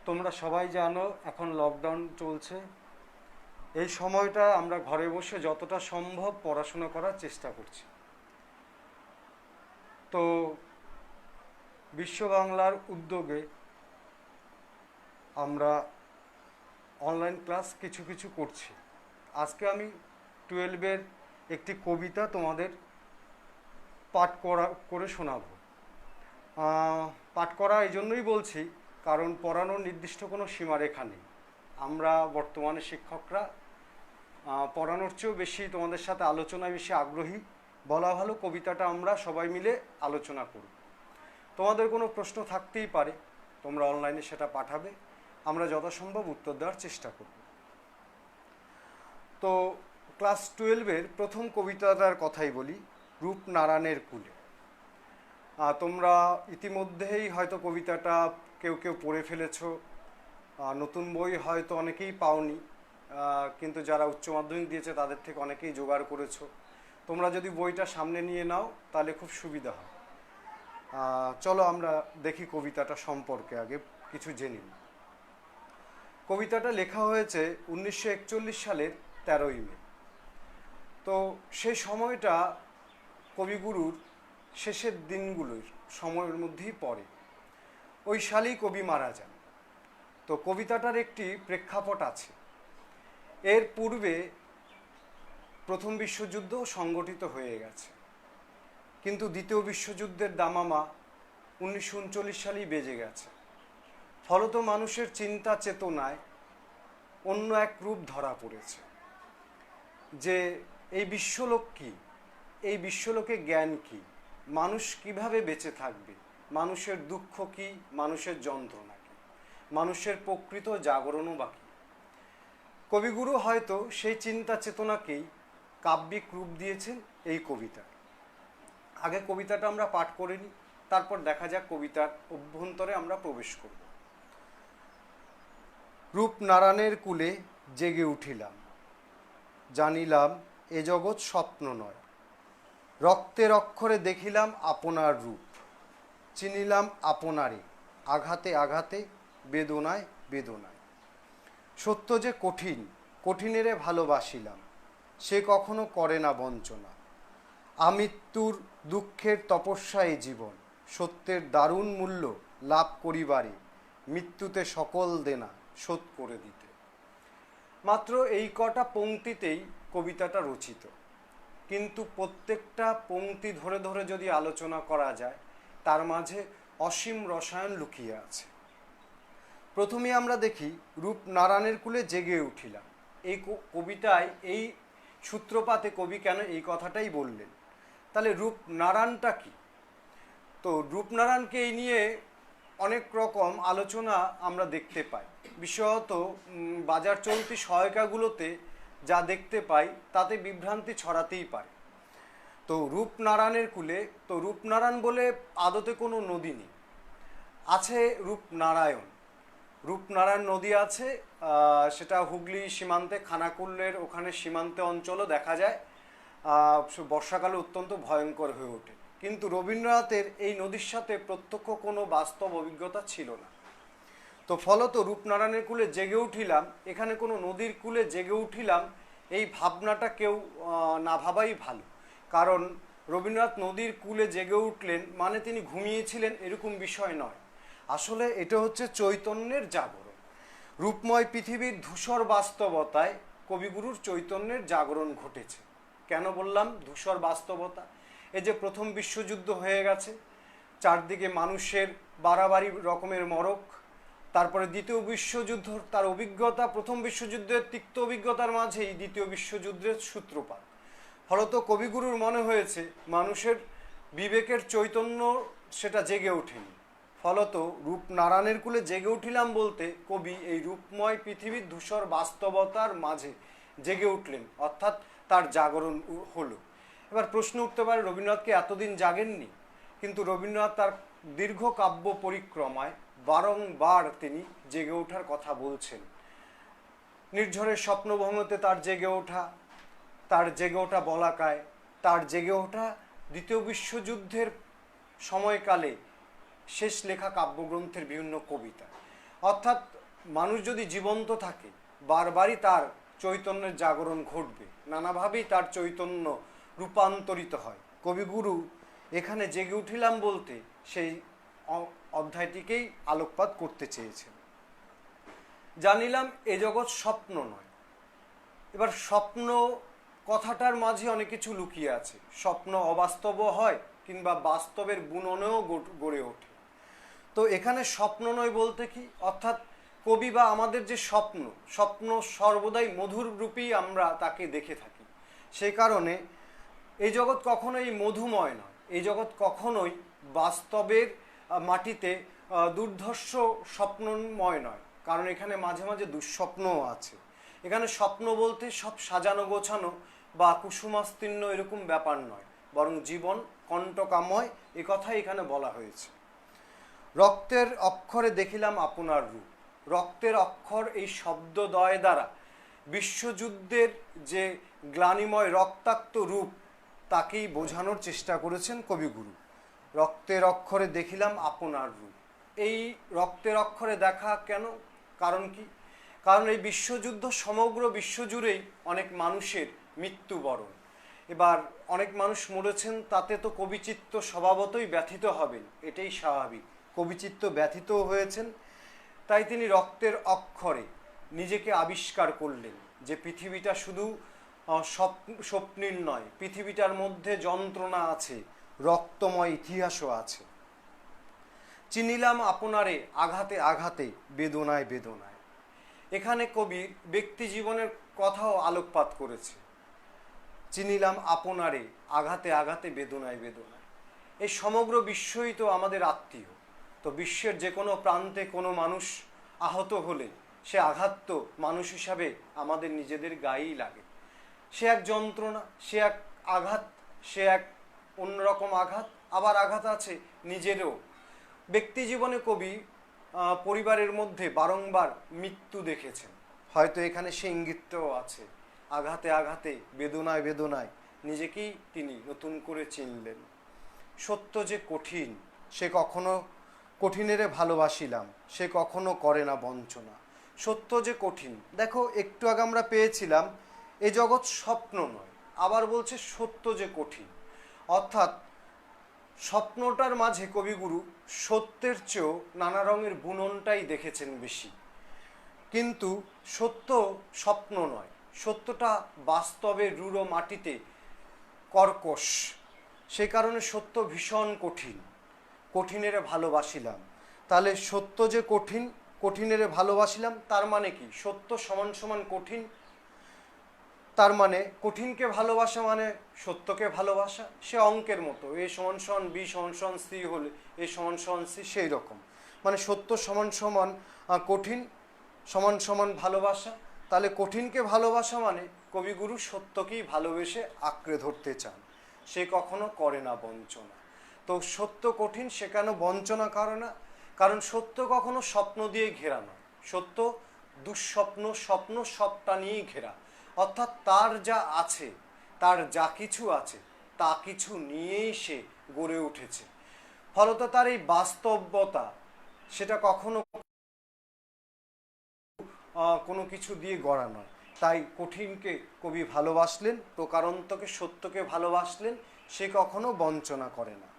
তোমরা সবাই জানো এখন লকডাউন চলছে। এই সময়টা আমরা ঘরে বসে যতটা সম্ভব পড়াশোনা করার চেষ্টা করছি। তো বিশ্ব বাংলার উদ্যোগে আমরা অনলাইন ক্লাস কিছু কিছু করছি। আজকে আমি 12-এর একটি কবিতা তোমাদের পাঠ করে শোনাবো। পাঠ করা এই জন্যই বলছি কারণ পড়ানোর নির্দিষ্ট কোনো সীমারেখা নেই। আমরা বর্তমানে শিক্ষকরা পড়ানোর চেয়েও বেশি তোমাদের সাথে আলোচনায় বেশি আগ্রহী। বলা ভালো কবিতাটা আমরা সবাই মিলে আলোচনা করব। তোমাদের কোনো প্রশ্ন থাকতেই পারে, তোমরা অনলাইনে সেটা পাঠাবে, আমরা যথাসম্ভব উত্তর দেওয়ার চেষ্টা করব। তো ক্লাস 12-এর প্রথম কবিতাটার কথাই বলি, রূপনারায়ণের কুলে। তোমরা ইতিমধ্যেই হয়তো কবিতাটা কেউ কেউ পড়ে ফেলেছো, নতুন বই হয়তো অনেকেই পাওনি, কিন্তু যারা উচ্চ মাধ্যমিক দিয়েছে তাদের থেকে অনেকেই জোগাড় করেছো। তোমরা যদি বইটা সামনে নিয়ে নাও তাহলে খুব সুবিধা হয়। চলো আমরা দেখি কবিতাটা সম্পর্কে আগে কিছু জেনে নিই। কবিতাটা লেখা হয়েছে 1941 সালের 13ই মে। তো সেই সময়টা কবিগুরুর শেষের দিনগুলোর সময়ের মধ্যেই পড়ে। ওই সালেই কবি মারা যান। তো কবিতাটার একটি প্রেক্ষাপট আছে। এর পূর্বে প্রথম বিশ্বযুদ্ধ সংগঠিত হয়ে গেছে, কিন্তু দ্বিতীয় বিশ্বযুদ্ধের দামামা 1939 সালেই বেজে গেছে। ফলত মানুষের চিন্তা চেতনায় অন্য এক রূপ ধরা পড়েছে যে এই বিশ্বলোক কী, এই বিশ্বলোকে জ্ঞান কী, মানুষ কিভাবে বেঁচে থাকবে, মানুষের দুঃখ কী, মানুষের যন্ত্রণা কী, মানুষের প্রকৃত জাগরণও বা কী। কবিগুরু হয়তো সেই চিন্তা চেতনাকেই কাব্যিক রূপ দিয়েছেন এই কবিতা। আগে কবিতাটা আমরা পাঠ করে নিই, তারপর দেখা যাক কবিতার অভ্যন্তরে আমরা প্রবেশ করব। রূপনারায়ণের কুলে জেগে উঠিলাম, জানিলাম এ জগৎ স্বপ্ন নয়। রক্তের অক্ষরে দেখিলাম আপনার রূপ, চিনিলাম আপনারে আঘাতে আঘাতে, বেদনায় বেদনায়। সত্য যে কঠিন, কঠিনেরে ভালোবাসিলাম, সে কখনো করে না বঞ্চনা। আমৃত্যুর দুঃখের তপস্যায় জীবন, সত্যের দারুণ মূল্য লাভ করিবারে, মৃত্যুতে সকল দেনা শোধ করে দিতে। মাত্র এই কটা পংক্তিতেই কবিতাটা রচিত, কিন্তু প্রত্যেকটা পংক্তি ধরে ধরে যদি আলোচনা করা যায় তার মাঝে অসীম রসায়ন লুকিয়ে আছে। প্রথমে আমরা দেখি রূপনারায়ণের কুলে জেগে উঠিলাম। এই কবিতায় এই সূত্রপাতে কবি কেন এই কথাটাই বললেন? তাহলে রূপনারায়ণটা কি? তো রূপনারায়ণকে এই নিয়ে অনেক রকম আলোচনা আমরা দেখতে পাই। বিশেষত বাজার চলতি সহায়িকাগুলোতে যা দেখতে পাই তাতে বিভ্রান্তি ছড়াতেই পারে। তো রূপনারায়ণের কুলে, তো রূপনারায়ণ বলে আদতে কোনো নদী নেই, আছে রূপনারায়ণ। রূপনারায়ণ নদী আছে, সেটা হুগলি সীমান্তে খানাকুলের ওখানে সীমান্তে অঞ্চলও দেখা যায়। বর্ষাকালে অত্যন্ত ভয়ঙ্কর হয়ে ওঠে, কিন্তু রবীন্দ্রনাথের এই নদীর সাথে প্রত্যক্ষ কোনো বাস্তব অভিজ্ঞতা ছিল না। তো ফলত রূপনারায়ণের কুলে জেগে উঠিলাম, এখানে কোনো নদীর কুলে জেগে উঠিলাম এই ভাবনাটা কেউ না ভাবাই ভালো। কারণ রবীন্দ্রনাথ নদীর কুলে জেগে উঠলেন মানে তিনি ঘুমিয়েছিলেন এরকম বিষয় নয়। আসলে এটা হচ্ছে চৈতন্যের জাগরণ। রূপময় পৃথিবীর ধূসর বাস্তবতায় কবিগুরুর চৈতন্যের জাগরণ ঘটেছে। কেন বললাম ধূসর বাস্তবতা? এই যে প্রথম বিশ্বযুদ্ধ হয়ে গেছে, চারদিকে মানুষের বাড়াবাড়ি রকমের মরক, তারপরে দ্বিতীয় বিশ্বযুদ্ধ, তার অভিজ্ঞতা প্রথম বিশ্বযুদ্ধের তিক্ত অভিজ্ঞতার মাঝেই দ্বিতীয় বিশ্বযুদ্ধের সূত্রপাত। ফলত কবিগুরুর মনে হয়েছে মানুষের বিবেকের চৈতন্য সেটা জেগে ওঠেনি। ফলত রূপনারায়ণের কুলে জেগে উঠিলাম বলতে কবি এই রূপময় পৃথিবীর ধূসর বাস্তবতার মাঝে জেগে উঠলেন, অর্থাৎ তার জাগরণ হলো। এবার প্রশ্ন উঠতে পারে রবীন্দ্রনাথকে এতদিন জাগেননি? কিন্তু রবীন্দ্রনাথ তার দীর্ঘ কাব্য পরিক্রমায় বারংবার তিনি জেগে ওঠার কথা বলছেন। নির্ঝরের স্বপ্নভঙ্গতে তার জেগে ওঠা, তার জেগে ওঠা বলাকায়, তার জেগে ওঠা দ্বিতীয় বিশ্বযুদ্ধের সময়কালে শেষ লেখা কাব্যগ্রন্থের বিভিন্ন কবিতা। অর্থাৎ মানুষ যদি জীবন্ত থাকে বারবারই তার চৈতন্যের জাগরণ ঘটবে, নানাভাবেই তার চৈতন্য রূপান্তরিত হয়। কবিগুরু এখানে জেগে উঠিলাম বলতে সেই অধ্যায়টিকেই আলোকপাত করতে চেয়েছেন। জানিলাম এ জগৎ স্বপ্ন নয়। এবার স্বপ্ন কথাটার মাঝে অনেক কিছু লুকিয়ে আছে। স্বপ্ন অবাস্তব হয় কিংবা বাস্তবের বুননেও গড়ে ওঠে। তো এখানে স্বপ্ন নয় বলতে কি, অর্থাৎ কবি বা আমাদের যে স্বপ্ন, স্বপ্ন সর্বদাই মধুর রূপেই আমরা তাকে দেখে থাকি। সেই কারণে এই জগৎ কখনোই মধুময় নয়, এই জগৎ কখনোই বাস্তবের মাটিতে দুর্ধর্ষ স্বপ্নময় নয়, কারণ এখানে মাঝে মাঝে দুঃস্বপ্নও আছে। এখানে স্বপ্ন বলতে সব সাজানো গোছানো বা কুসুমাস্তীর্ণ এরকম ব্যাপার নয়, বরং জীবন কণ্টকাময় এ কথাই এখানে বলা হয়েছে। রক্তের অক্ষরে দেখিলাম আপনার রূপ। রক্তের অক্ষর এই শব্দদ্বয় দ্বারা বিশ্বযুদ্ধের যে গ্লানিময় রক্তাক্ত রূপ তাকেই বোঝানোর চেষ্টা করেছেন কবিগুরু। রক্তের অক্ষরে দেখিলাম আপনার রূপ। এই রক্তের অক্ষরে দেখা কেন, কারণ কি? কারণ এই বিশ্বযুদ্ধ সমগ্র বিশ্বজুড়েই অনেক মানুষের মৃত্যুবরণ। এবার অনেক মানুষ মরেছেন, তাতে তো কবিচিত্ত স্বভাবতই ব্যথিত হবেন, এটাই স্বাভাবিক। কবিচিত্ত ব্যথিত হয়েছেন, তাই তিনি রক্তের অক্ষরে নিজেকে আবিষ্কার করলেন যে পৃথিবীটা শুধু স্বপ্নীল নয়, পৃথিবীটার মধ্যে যন্ত্রণা আছে, রক্তময় ইতিহাসও আছে। চিনিলাম আপনারে আঘাতে আঘাতে বেদনায় বেদনায়। এখানে কবি ব্যক্তি জীবনের কথাও আলোকপাত করেছে। চিনিলাম আপনারে আঘাতে আঘাতে বেদনায় বেদনায়। এই সমগ্র বিশ্বই তো আমাদের আত্মীয়। তো বিশ্বের যে কোনো প্রান্তে কোনো মানুষ আহত হলে সে আঘাত তো মানুষ হিসাবে আমাদের নিজেদের গায়েই লাগে। সে এক যন্ত্রণা, সে এক আঘাত, সে এক অন্যরকম আঘাত। আবার আঘাত আছে নিজেরও। ব্যক্তি জীবনে কবি পরিবারের মধ্যে বারংবার মৃত্যু দেখেছেন, হয়তো এখানে সে ইঙ্গিতও আছে। আঘাতে আঘাতে বেদনায় বেদনায় নিজেকেই তিনি নতুন করে চিনলেন। সত্য যে কঠিন, সে কখনো কঠিনেরে ভালোবাসিলাম, সে কখনো করে না বঞ্চনা। সত্য যে কঠিন, দেখো একটু আগে আমরা পেয়েছিলাম এ জগৎ স্বপ্ন নয়, আবার বলছে সত্য যে কঠিন। অর্থাৎ স্বপ্নটার মাঝে কবিগুরু সত্যের চেয়েও নানা রঙের বুননটাই দেখেছেন বেশি। কিন্তু সত্য স্বপ্ন নয়, সত্যটা বাস্তবে রূঢ় মাটিতে কর্কশ। সেই কারণে সত্য ভীষণ কঠিন। কঠিনেরে ভালোবাসিলাম, তাহলে সত্য যে কঠিন, কঠিনেরে ভালোবাসিলাম, তার মানে কি? সত্য সমান সমান কঠিন। তার মানে কঠিনকে ভালোবাসা মানে সত্যকে ভালোবাসা। সে অঙ্কের মতো, এ সমান সমান বি সমান সমান সি হলে এ সমান সমান সি, সেই রকম। মানে সত্য সমান সমান কঠিন সমান সমান ভালোবাসা। তাহলে কঠিনকে ভালোবাসা মানে কবিগুরু সত্যকেই ভালোবেসে আঁকড়ে ধরতে চান, সে কখনো করে না বঞ্চনা। তো সত্য কঠিন, সে কেন বঞ্চনা করে না? কারণ সত্য কখনো স্বপ্ন দিয়ে ঘেরা নয়, সত্য দুঃস্বপ্ন স্বপ্ন সবটা নিয়েই ঘেরা। অর্থাৎ তার যা আছে, তার যা কিছু আছে, তা কিছু নিয়েই সে গড়ে উঠেছে। ফলত তার এই বাস্তবতা সেটা কখনো কোনো কিছু দিয়ে গড়া নয়। তাই কঠিনকে কবি ভালোবাসলেন, প্রকারান্তকে সত্যকে ভালোবাসলেন, সে কখনো বঞ্চনা করে না।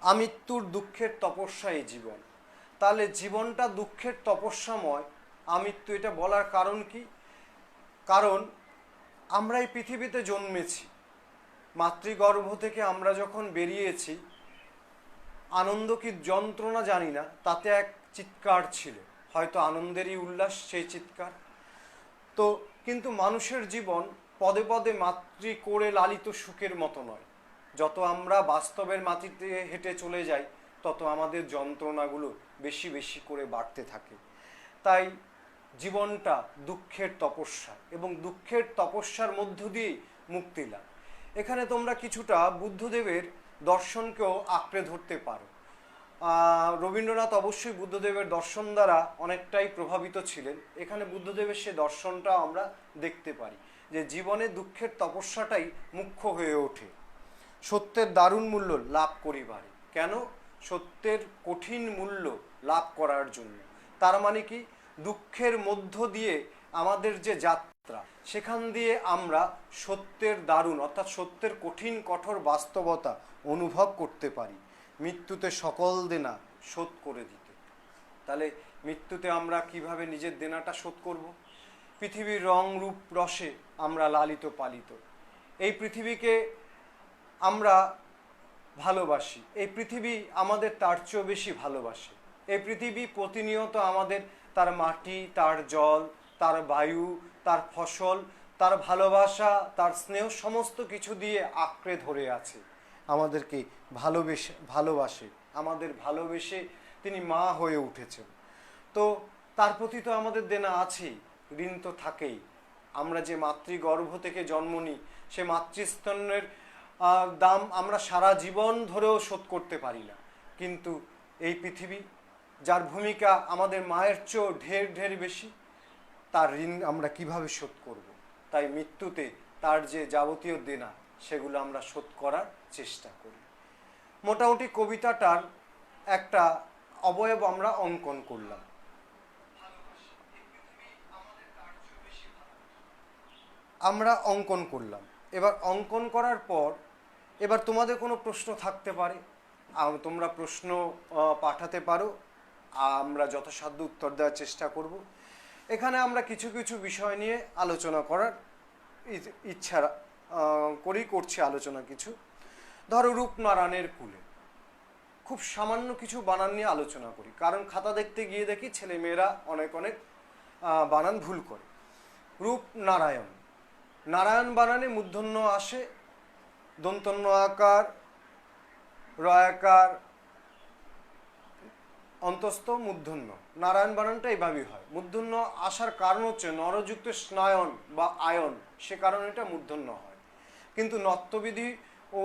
আমৃত্যুর দুঃখের তপস্যা এই জীবন। তাহলে জীবনটা দুঃখের তপস্যাময়। আমৃত্যু এটা বলার কারণ কি? কারণ আমরা এই পৃথিবীতে জন্মেছি, মাতৃগর্ভ থেকে আমরা যখন বেরিয়েছি, আনন্দ কি যন্ত্রণা জানি না, তাতে এক চিৎকার ছিল, হয়তো আনন্দেরই উল্লাস সেই চিৎকার। তো কিন্তু মানুষের জীবন পদে পদে মাতৃ করে লালিত সুখের মতো নয়। যত আমরা বাস্তবের মাটিতে হেঁটে চলে যাই, তত আমাদের যন্ত্রণাগুলো বেশি বেশি করে বাড়তে থাকে। তাই জীবনটা দুঃখের তপস্যা, এবং দুঃখের তপস্যার মধ্য দিয়েই মুক্তি লাভ। এখানে তোমরা কিছুটা বুদ্ধদেবের দর্শনকেও আঁকড়ে ধরতে পারো। রবীন্দ্রনাথ অবশ্যই বুদ্ধদেবের দর্শন দ্বারা অনেকটাই প্রভাবিত ছিলেন। এখানে বুদ্ধদেবের সে দর্শনটা আমরা দেখতে পারি যে জীবনে দুঃখের তপস্যাটাই মুখ্য হয়ে ওঠে সত্যের দারুণ মূল্য লাভ করিবারে। কেন? সত্যের কঠিন মূল্য লাভ করার জন্য। তার মানে কি, দুঃখের মধ্য দিয়ে আমাদের যে যাত্রা, সেখান দিয়ে আমরা সত্যের দারুণ অর্থাৎ সত্যের কঠিন কঠোর বাস্তবতা অনুভব করতে পারি। মৃত্যুতে সকল দেনা শোধ করে দিতে। তাহলে মৃত্যুতে আমরা কিভাবে নিজের দেনাটা শোধ করব? পৃথিবীর রং রূপ রসে আমরা লালিত পালিত। এই পৃথিবীকে আমরা ভালোবাসি, এই পৃথিবী আমাদের তার চেয়েও বেশি ভালোবাসে। এই পৃথিবী প্রতিনিয়ত আমাদের তার মাটি, তার জল, তার বায়ু, তার ফসল, তার ভালোবাসা, তার স্নেহ সমস্ত কিছু দিয়ে আঁকড়ে ধরে আছে। আমাদেরকে ভালোবাসে, আমাদের ভালোবেসে তিনি মা হয়ে উঠেছেন। তো তার প্রতি তো আমাদের দেনা আছেই, ঋণ তো থাকেই। আমরা যে মাতৃগর্ভ থেকে জন্ম নিই, সে মাতৃস্তন্যের দাম আমরা সারা জীবন ধরেও শোধ করতে পারি না। কিন্তু এই পৃথিবী, যার ভূমিকা আমাদের মায়ের চেয়েও ঢের ঢের বেশি, তার ঋণ আমরা কিভাবে শোধ করব? তাই মৃত্যুতে তার যে যাবতীয় দেনা, সেগুলো আমরা শোধ করার চেষ্টা করি। মোটামুটি কবিতাটার একটা অবয়ব আমরা অঙ্কন করলাম। আমরা অঙ্কন করলাম। এবার অঙ্কন করার পর এবার তোমাদের কোনো প্রশ্ন থাকতে পারে, তোমরা প্রশ্ন পাঠাতে পারো, আমরা যথাসাধ্য উত্তর দেওয়ার চেষ্টা করব। এখানে আমরা কিছু কিছু বিষয় নিয়ে আলোচনা করার ইচ্ছা করছি আলোচনা কিছু। ধরো রূপনারায়ণের কুলে, খুব সামান্য কিছু বানান নিয়ে আলোচনা করি, কারণ খাতা দেখতে গিয়ে দেখি ছেলেমেয়েরা অনেক বানান ভুল করে। রূপনারায়ণ, নারায়ণ বানানে মূর্ধন্য আসে, দন্তন্য আকার, রয়াকার, অন্তস্থ মূর্ধন্য। নারায়ণ বানানটা এইভাবেই হয়। মূর্ধন্য আসার কারণ হচ্ছে নরযুক্ত স্নায়ন বা আয়ন, সে কারণে এটা মূর্ধন্য হয়। কিন্তু নত্যবিধি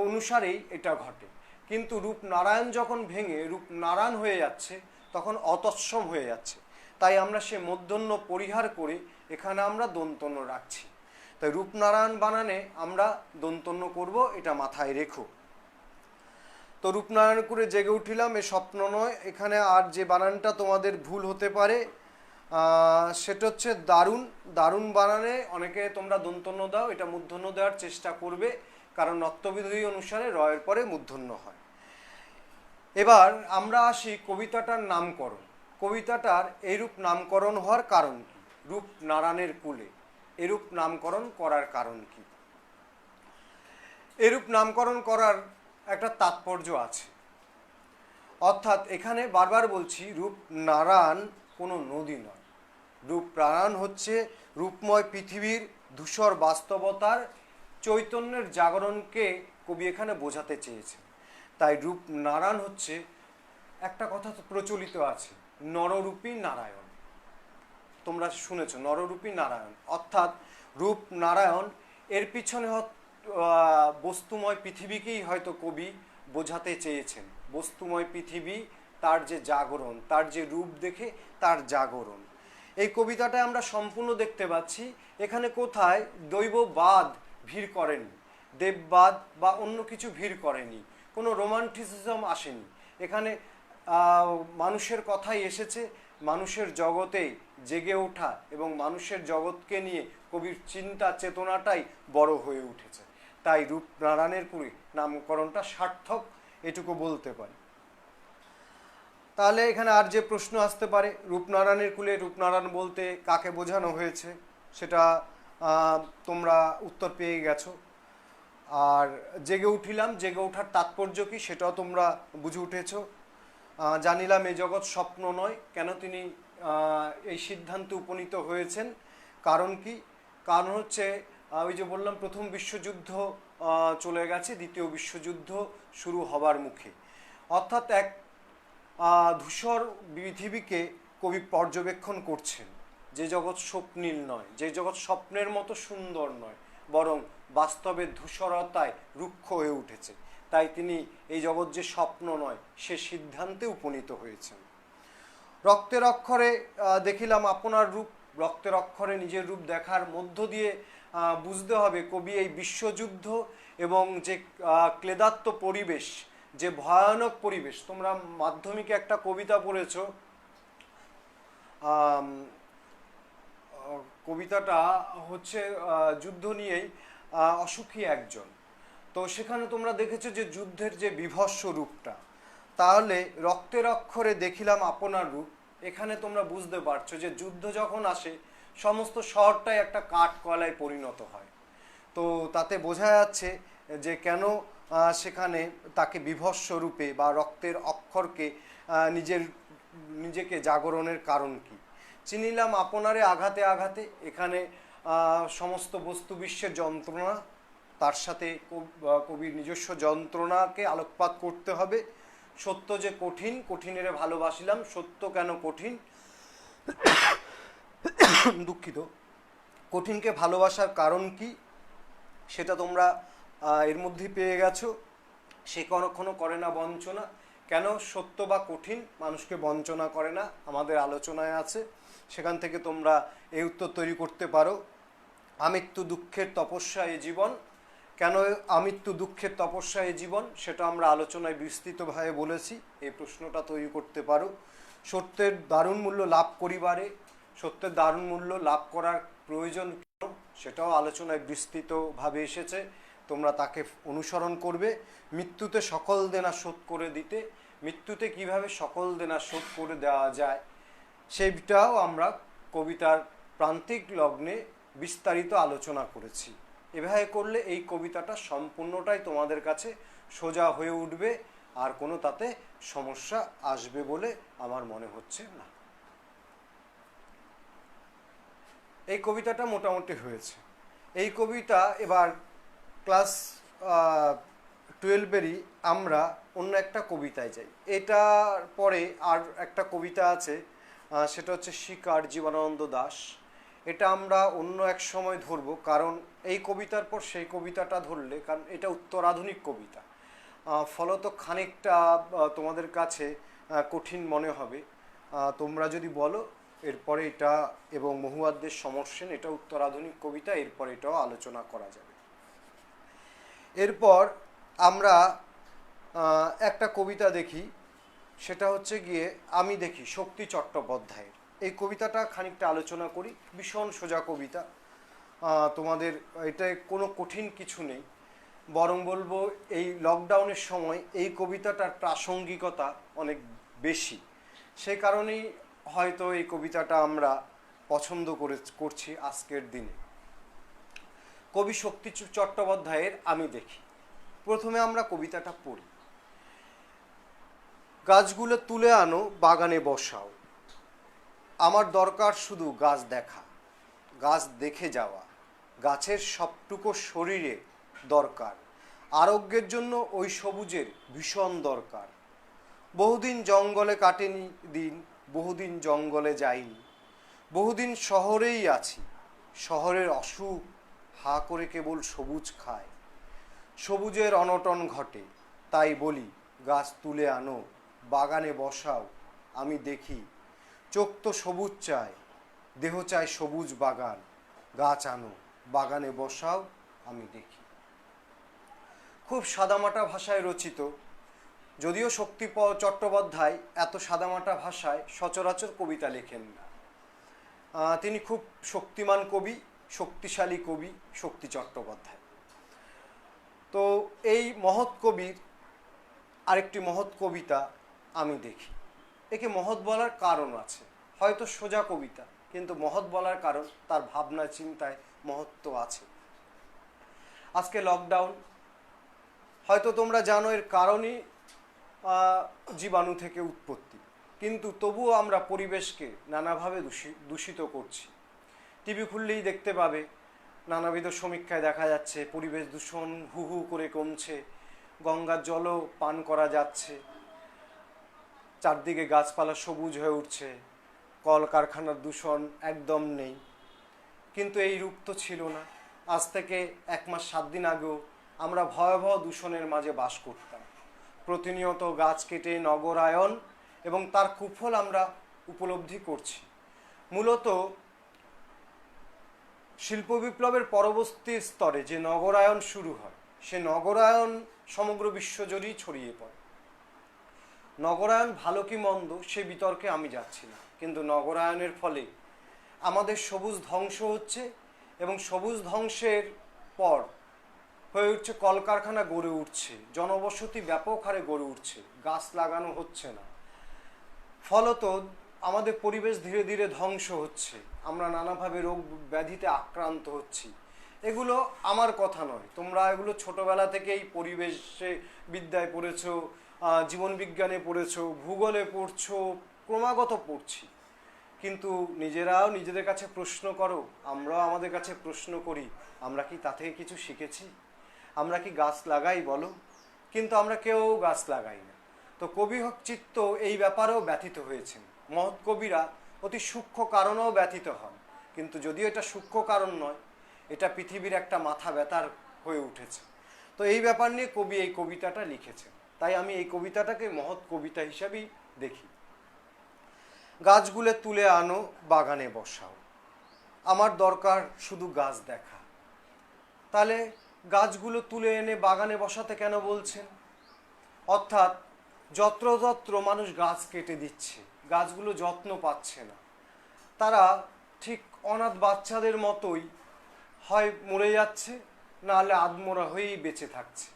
অনুসারেই এটা ঘটে। কিন্তু রূপনারায়ণ যখন ভেঙে রূপনারায়ণ হয়ে যাচ্ছে, তখন অতৎসম হয়ে যাচ্ছে। তাই আমরা সে মূর্ধন্য পরিহার করে এখানে আমরা দন্তন্য রাখছি। তাই রূপনারায়ণ বানানে আমরা দন্তন্য করব, এটা মাথায় রেখো। তো রূপনারায়ণ করে জেগে উঠিলাম এ স্বপ্ন নয়। এখানে আর যে বানানটা তোমাদের ভুল হতে পারে সেটা হচ্ছে দারুণ। দারুণ বানানে অনেকে তোমরা দন্তন্য দাও, এটা মূর্ধন্য দেওয়ার চেষ্টা করবে, কারণ নত্যবিধি অনুসারে রয়ের পরে মূর্ধন্য হয়। এবার আমরা আসি কবিতাটার নামকরণ। কবিতাটার এইরূপ নামকরণ হওয়ার কারণ কি? রূপনারায়ণের কুলে এরূপ নামকরণ করার কারণ কি? এরূপ নামকরণ করার একটা তাৎপর্য আছে। অর্থাৎ এখানে বারবার বলছি, রূপনারায়ণ কোনো নদী নয়। রূপনারায়ণ হচ্ছে রূপময় পৃথিবীর ধূসর বাস্তবতার চৈতন্যের জাগরণকে কবি এখানে বোঝাতে চেয়েছেন। তাই রূপনারায়ণ হচ্ছে, একটা কথা তো প্রচলিত আছে, নররূপী নারায়ণ। তোমরা শুনেছ নররূপী নারায়ণ, অর্থাৎ রূপনারায়ণ এর পিছনে বস্তুময় পৃথিবীকেই হয়তো কবি বোঝাতে চেয়েছেন। বস্তুময় পৃথিবী, তার যে জাগরণ, তার যে রূপ দেখে তার জাগরণ। এই কবিতাটায় আমরা সম্পূর্ণ দেখতে পাচ্ছি এখানে কোথায় দৈববাদ ভিড় করেনি, দেববাদ বা অন্য কিছু ভিড় করেনি, কোনো রোমান্টিসিজম আসেনি। এখানে মানুষের কথাই এসেছে, মানুষের জগতে জেগে ওঠা এবং মানুষের জগৎকে নিয়ে কবির চিন্তা চেতনাটাই বড় হয়ে উঠেছে। তাই রূপনারায়ণের কুলে নামকরণটা সার্থক, এটুকু বলতে পারি। তাহলে এখানে আর যে প্রশ্ন আসতে পারে, রূপনারায়ণের কুলে রূপনারায়ণ বলতে কাকে বোঝানো হয়েছে, সেটা তোমরা উত্তর পেয়ে গেছো। আর জেগে উঠিলাম, জেগে ওঠার তাৎপর্য কি সেটাও তোমরা বুঝে উঠেছো। জানিলাম এ জগৎ স্বপ্ন নয়, কেন তিনি এই সিদ্ধান্তে উপনীত হয়েছেন, কারণ কি? কারণ হচ্ছে ওই যে বললাম, প্রথম বিশ্বযুদ্ধ চলে গেছে, দ্বিতীয় বিশ্বযুদ্ধ শুরু হবার মুখে। অর্থাৎ এক ধূসর পৃথিবীকে কবি পর্যবেক্ষণ করছেন, যে জগৎ স্বপ্নীল নয়, যে জগৎ স্বপ্নের মতো সুন্দর নয়, বরং বাস্তবের ধূসরতায় রুক্ষ হয়ে উঠেছে। তাই তিনি এই জগৎ যে স্বপ্ন নয় সে সিদ্ধান্তে উপনীত হয়েছেন। রক্তের অক্ষরে দেখিলাম আপনার রূপ। রক্তের অক্ষরে নিজের রূপ দেখার মধ্য দিয়ে বুঝতে হবে কবি এই বিশ্বযুদ্ধ এবং যে ক্লেদাত্ম পরিবেশ, যে ভয়ানক পরিবেশ। তোমরা মাধ্যমিকে একটা কবিতা পড়েছ, আম, কবিতাটা হচ্ছে যুদ্ধ নিয়েই, অসুখী একজন। তো সেখানে তোমরা দেখেছো যে যুদ্ধের যে বীভৎস রূপটা, তাহলে রক্তের অক্ষরে দেখিলাম আপনার রূপ, এখানে তোমরা বুঝতে পারছো যে যুদ্ধ যখন আসে সমস্ত শহরটাই একটা কাঠ কয়লায় পরিণত হয়। তো তাতে বোঝা যাচ্ছে যে কেন সেখানে তাকে বীভৎস রূপে বা রক্তের অক্ষরকে নিজেকে জাগরণের কারণ কি। চিনিলাম আপনারে আঘাতে আঘাতে, এখানে সমস্ত বস্তু বিশ্বের যন্ত্রণা, তার সাথে কবির নিজস্ব যন্ত্রণাকে আলোকপাত করতে হবে। সত্য যে কঠিন, কঠিনের ভালোবাসিলাম, সত্য কেন কঠিন, দুঃখিত, কঠিনকে ভালোবাসার কারণ কি সেটা তোমরা এর মধ্যেই পেয়ে গেছো। সে কখনো করে না বঞ্চনা, কেন সত্য বা কঠিন মানুষকে বঞ্চনা করে না, আমাদের আলোচনায় আছে, সেখান থেকে তোমরা এই উত্তর তৈরি করতে পারো। আমৃত্যু দুঃখের তপস্যা এ জীবন, কেন আমৃত্যু দুঃখের তপস্যা এ জীবন সেটা আমরা আলোচনায় বিস্তৃতভাবে বলেছি, এই প্রশ্নটা তৈরি করতে পারো। সত্যের দারুণ মূল্য লাভ করিবারে, সত্যের দারুণ মূল্য লাভ করার প্রয়োজন কেন সেটাও আলোচনায় বিস্তৃতভাবে এসেছে, তোমরা তাকে অনুসরণ করবে। মৃত্যুতে সকল দেনা শোধ করে দিতে, মৃত্যুতে কিভাবে সকল দেনা শোধ করে দেওয়া যায় সেইটাও আমরা কবিতার প্রান্তিক লগ্নে বিস্তারিত আলোচনা করেছি। এভাবে করলে এই কবিতাটা সম্পূর্ণটাই তোমাদের কাছে সোজা হয়ে উঠবে, আর কোনো তাতে সমস্যা আসবে বলে আমার মনে হচ্ছে না। এই কবিতাটা মোটামুটি হয়েছে। এই কবিতা এবার ক্লাস 12-এরই আমরা অন্য একটা কবিতায় যাই। এটার পরে আর একটা কবিতা আছে, সেটা হচ্ছে শিকার, জীবনানন্দ দাশ। এটা আমরা অন্য এক সময় ধরবো, কারণ এই কবিতার পর সেই কবিতাটা ধরলে, কারণ এটা উত্তরাধুনিক কবিতা, ফলত খানিকটা তোমাদের কাছে কঠিন মনে হবে। তোমরা যদি বলো এরপরে এটা এবং মহুয়াদ্দের সমরসেন, এটা উত্তরাধুনিক কবিতা, এরপর এটাও আলোচনা করা যাবে। এরপর আমরা একটা কবিতা দেখি, সেটা হচ্ছে গিয়ে আমি দেখি, শক্তি চট্টোপাধ্যায়ের। এই কবিতাটা খানিকটা আলোচনা করি, ভীষণ সোজা কবিতা, তোমাদের এটায় কোনো কঠিন কিছু নেই, বরং বলবো এই লকডাউনের সময় এই কবিতাটার প্রাসঙ্গিকতা অনেক বেশি, সেই কারণেই হয়তো এই কবিতাটা আমরা পছন্দ করছি আজকের দিনে। কবি শক্তি চট্টোপাধ্যায়ের আমি দেখি। প্রথমে আমরা কবিতাটা পড়ি। গাছগুলো তুলে আনো, বাগানে বসাও, আমার দরকার শুধু গাছ দেখা, গাছ দেখে যাওয়া, গাছের সবটুকু শরীরে দরকার, আরোগ্যের জন্য ওই সবুজের ভীষণ দরকার। বহুদিন জঙ্গলে কাটেনি দিন, বহুদিন জঙ্গলে যাইনি, বহুদিন শহরেই আছি, শহরের অসুখ হা করে কেবল সবুজ খায়, সবুজের অনটন ঘটে, তাই বলি গাছ তুলে আনো, বাগানে বসাও, আমি দেখি, চোখ তো সবুজ চায়, দেহ চায় সবুজ বাগান, গাছ আনো, বাগানে বসাও, আমি দেখি। খুব সাদামাটা ভাষায় রচিত, যদিও শক্তি চট্টোপাধ্যায় এত সাদামাটা ভাষায় সচরাচর কবিতা লেখেন না। তিনি খুব শক্তিমান কবি, শক্তিশালী কবি শক্তি চট্টোপাধ্যায়। তো এই মহৎ কবির আরেকটি মহৎ কবিতা আমি দেখি। একে মহৎ বলার কারণ আছে, হয়তো সোজা কবিতা, কিন্তু মহৎ বলার কারণ তার ভাবনা চিন্তায় মহত্ব আছে। আজকে লকডাউন, হয়তো তোমরা জানো এর কারণই জীবাণু থেকে উৎপত্তি, কিন্তু তবুও আমরা পরিবেশকে নানাভাবে দূষিত করছি। টিভি খুললেই দেখতে পাবে নানাবিধ সমীক্ষায় দেখা যাচ্ছে পরিবেশ দূষণ হু হু করে কমছে, গঙ্গার জলও পান করা যাচ্ছে, চারদিকে গাছপালা সবুজ হয়ে উঠছে, কলকারখানার দূষণ একদম নেই। কিন্তু এই রূপ তো ছিল না। আজ থেকে 1 মাস 7 দিন আগেও আমরা ভয়াবহ দূষণের মাঝে বাস করতাম। প্রতিনিয়ত গাছ কেটে নগরায়ন, এবং তার কুফল আমরা উপলব্ধি করছি। মূলত শিল্প বিপ্লবের পরবর্তী স্তরে যে নগরায়ন শুরু হয়, সে নগরায়ন সমগ্র বিশ্বজুড়েই ছড়িয়ে পড়ে। নগরায়ন ভালো কি মন্দ সে বিতর্কে আমি যাচ্ছি না, কিন্তু নগরায়নের ফলে আমাদের সবুজ ধ্বংস হচ্ছে এবং সবুজ ধ্বংসের পর হয়ে উঠছে কলকারখানা গড়ে উঠছে, জনবসতি ব্যাপক হারে গড়ে উঠছে, গাছ লাগানো হচ্ছে না, ফলত আমাদের পরিবেশ ধীরে ধীরে ধ্বংস হচ্ছে, আমরা নানাভাবে রোগ ব্যাধিতে আক্রান্ত হচ্ছি। এগুলো আমার কথা নয়, তোমরা এগুলো ছোটবেলা থেকেই পরিবেশে বিদ্যায় পড়েছো, জীবন বিজ্ঞানে পড়েছো, ভূগোলে পড়ছো, ক্রমাগত পড়ছি। কিন্তু নিজেরাও নিজেদের কাছে প্রশ্ন করো, আমরাও আমাদের কাছে প্রশ্ন করি, আমরা কি তা থেকে কিছু শিখেছি? আমরা কি গাছ লাগাই বলো? কিন্তু আমরা কেউ গাছ লাগাই না। তো কবি চিত্ত এই ব্যাপারেও ব্যথিত হয়েছেন। মহৎ কবিরা অতি সূক্ষ্ম কারণেও ব্যথিত হন, কিন্তু যদিও এটা সূক্ষ্ম কারণ নয়, এটা পৃথিবীর একটা মাথা ব্যথার হয়ে উঠেছে। তো এই ব্যাপার নিয়ে কবি এই কবিতাটা লিখেছেন, তাই আমি এই কবিতাটাকে মহৎ কবিতা হিসাবেই দেখি। গাছগুলো তুলে আনো, বাগানে বসাও, আমার দরকার শুধু গাছ দেখা। তাহলে গাছগুলো তুলে এনে বাগানে বসাতে কেন বলছেন? অর্থাৎ যত্রতত্র মানুষ গাছ কেটে দিচ্ছে, গাছগুলো যত্ন পাচ্ছে না, তারা ঠিক অনাথ বাচ্চাদের মতোই হয় মরে যাচ্ছে, নাহলে আধমরা হয়েই বেঁচে থাকছে।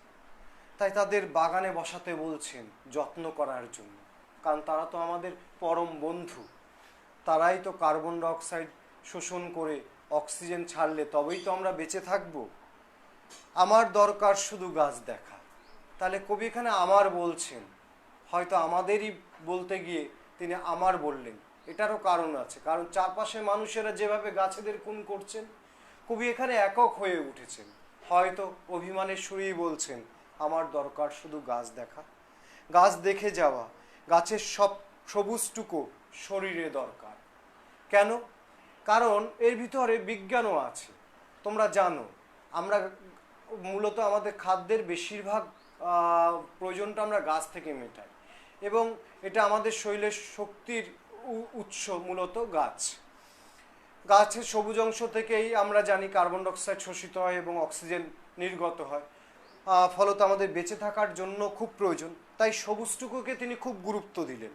তাই তাদের বাগানে বসাতে বলছেন যত্ন করার জন্য, কারণ তারা তো আমাদের পরম বন্ধু, তারাই তো কার্বন ডাইঅক্সাইড শোষণ করে অক্সিজেন ছাড়লে তবেই তো আমরা বেঁচে থাকবো। আমার দরকার শুধু গাছ দেখা। তাহলে কবি এখানে আমার বলছেন, হয়তো আমাদেরই বলতে গিয়ে তিনি আমার বললেন, এটারও কারণ আছে, কারণ চারপাশে মানুষেরা যেভাবে গাছেদের খুন করছেন, কবি এখানে একক হয়ে উঠেছেন, হয়তো অভিমানের সুরেই বলছেন আমার দরকার শুধু গাছ দেখা, গাছ দেখে যাওয়া, গাছের সব সবুজটুকু শরীরে দরকার। কেন? কারণ এর ভিতরে বিজ্ঞানও আছে। তোমরা জানো আমরা মূলত আমাদের খাদ্যের বেশিরভাগ প্রয়োজনটা আমরা গাছ থেকে মেটাই, এবং এটা আমাদের শরীরের শক্তির উৎস মূলত গাছ। গাছের সবুজ অংশ থেকেই আমরা জানি কার্বন ডাইঅক্সাইড শোষিত হয় এবং অক্সিজেন নির্গত হয়, ফলত আমাদের বেঁচে থাকার জন্য খুব প্রয়োজন। তাই সবুজটুকুকে তিনি খুব গুরুত্ব দিলেন।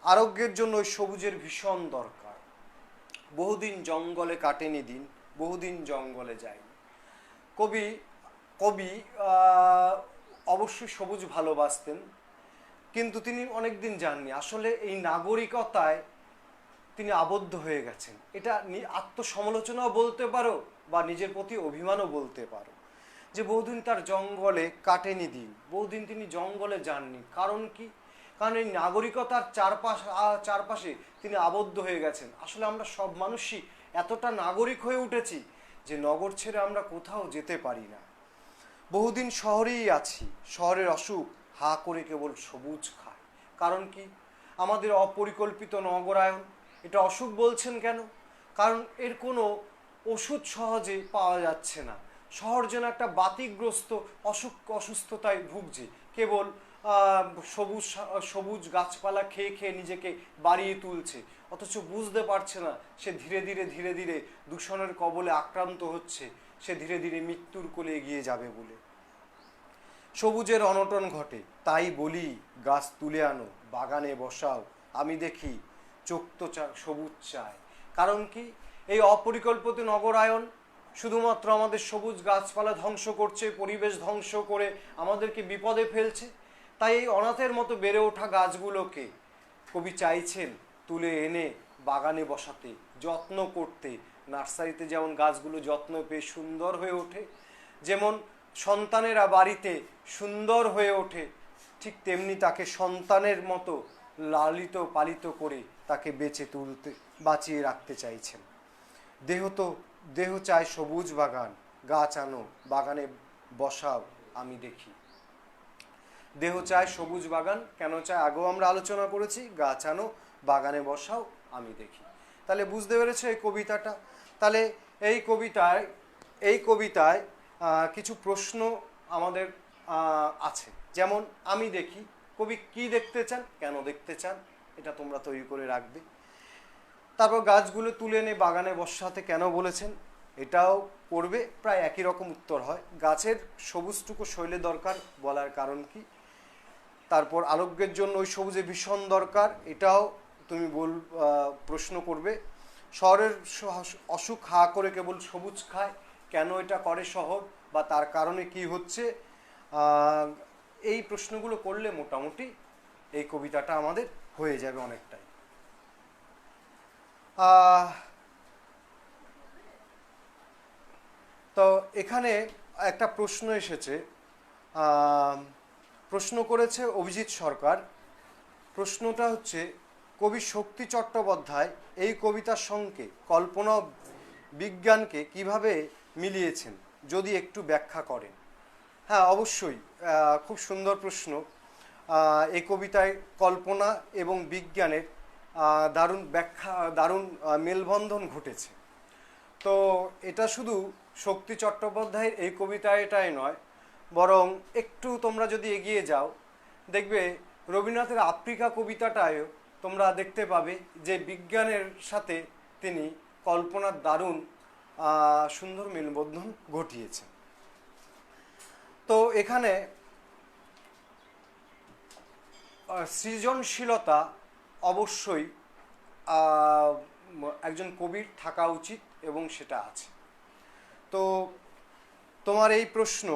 আরোগ্যের জন্য ওই সবুজের ভীষণ দরকার। বহুদিন জঙ্গলে কাটেনি দিন, বহুদিন জঙ্গলে যায়নি। কবি কবি অবশ্যই সবুজ ভালোবাসতেন, কিন্তু তিনি অনেক দিন যাননি। আসলে এই নাগরিকতায় তিনি আবদ্ধ হয়ে গেছেন, এটা আত্মসমালোচনাও বলতে পারো বা নিজের প্রতি অভিমানও বলতে পারো, যে বহুদিন তার জঙ্গলে কাটেনি দিন, বহুদিন তিনি জঙ্গলে যাননি। কারণ কি? কারণ এই নাগরিকতার চারপাশে তিনি আবদ্ধ হয়ে গেছেন। আসলে আমরা সব মানুষই এতটা নাগরিক হয়ে উঠেছি যে নগর ছেড়ে আমরা কোথাও যেতে পারি না। বহুদিন শহরেই আছি, শহরের অসুখ হা করে কেবল সবুজ খায়। কারণ কি? আমাদের অপরিকল্পিত নগরায়ন। এটা অসুখ বলছেন কেন? কারণ এর কোনো ওষুধ সহজে পাওয়া যাচ্ছে না। শহর যেন একটা বাতিগ্রস্ত অসুস্থতায় ভুগছে, কেবল সবুজ সবুজ গাছপালা খেয়ে খেয়ে নিজেকে বাড়িয়ে তুলছে, অথচ বুঝতে পারছে না সে ধীরে ধীরে ধীরে ধীরে দূষণের কবলে আক্রান্ত হচ্ছে, সে ধীরে ধীরে মৃত্যুর কোলে এগিয়ে যাবে বলে। সবুজের অনটন ঘটে, তাই বলি গাছ তুলে আনো, বাগানে বসাও, আমি দেখি চোখ তো সবুজ চায়। কারণ কি? এই অপরিকল্পিত নগরায়ন শুধুমাত্র আমাদের সবুজ গাছপালা ধ্বংস করছে, পরিবেশ ধ্বংস করে আমাদেরকে বিপদে ফেলছে। তাই এই অনাথের মতো বেড়ে ওঠা গাছগুলোকে কবি চাইছেন তুলে এনে বাগানে বসাতে, যত্ন করতে। নার্সারিতে যেমন গাছগুলো যত্ন পেয়ে সুন্দর হয়ে ওঠে, যেমন সন্তানেরা বাড়িতে সুন্দর হয়ে ওঠে, ঠিক তেমনি তাকে সন্তানের মতো লালিত পালিত করে তাকে বাঁচিয়ে রাখতে চাইছেন। দেহ চায় সবুজ বাগান, গাছ আনো, বাগানে বসাও, আমি দেখি। দেহ চায় সবুজ বাগান, কেন চায় আগেও আমরা আলোচনা করেছি, গাছ আনো, বাগানে বসাও, আমি দেখি। তাহলে বুঝতে পেরেছো এই কবিতাটা? তাহলে এই কবিতায় কিছু প্রশ্ন আমাদের আছে, যেমন আমি দেখি, কবি কি দেখতে চান, কেন দেখতে চান, এটা তোমরা তৈরি করে রাখবে। তারপর গাছগুলো তুলে এনে বাগানে বসাতে কেন বলেছেন, এটাও করবে। প্রায় একই রকম উত্তর হয়। গাছের সবুজটুকু শৈলে দরকার বলার কারণ কি? তারপর আলোকের জন্য ওই সবুজে ভীষণ দরকার, এটাও তুমি প্রশ্ন করবে। শহরের অসুখ হা করে কেবল সবুজ খায়, কেন এটা করে শহর বা তার কারণে কি হচ্ছে, এই প্রশ্নগুলো করলে মোটামুটি এই কবিতাটা আমাদের হয়ে যাবে অনেকটাই। তো এখানে একটা প্রশ্ন এসেছে, প্রশ্ন করেছে অভিজিৎ সরকার। প্রশ্নটা হচ্ছে, কবি শক্তি চট্টোপাধ্যায় এই কবিতার সঙ্গে কল্পনা বিজ্ঞানকে কিভাবে মিলিয়েছেন, যদি একটু ব্যাখ্যা করেন। হ্যাঁ, অবশ্যই, খুব সুন্দর প্রশ্ন। এই কবিতায় কল্পনা এবং বিজ্ঞানের দারুণ ব্যাখ্যা, দারুণ মেলবন্ধন ঘটেছে। তো এটা শুধু শক্তি চট্টোপাধ্যায়ের এই কবিতাটাই নয়, বরং একটু তোমরা যদি এগিয়ে যাও দেখবে রবীন্দ্রনাথের আফ্রিকা কবিতাটায়ও তোমরা দেখতে পাবে যে বিজ্ঞানের সাথে তিনি কল্পনার দারুণ সুন্দর মেলবন্ধন ঘটিয়েছেন। তো এখানে সৃজনশীলতা অবশ্যই একজন কবির থাকা উচিত এবং সেটা আছে। তো তোমার এই প্রশ্ন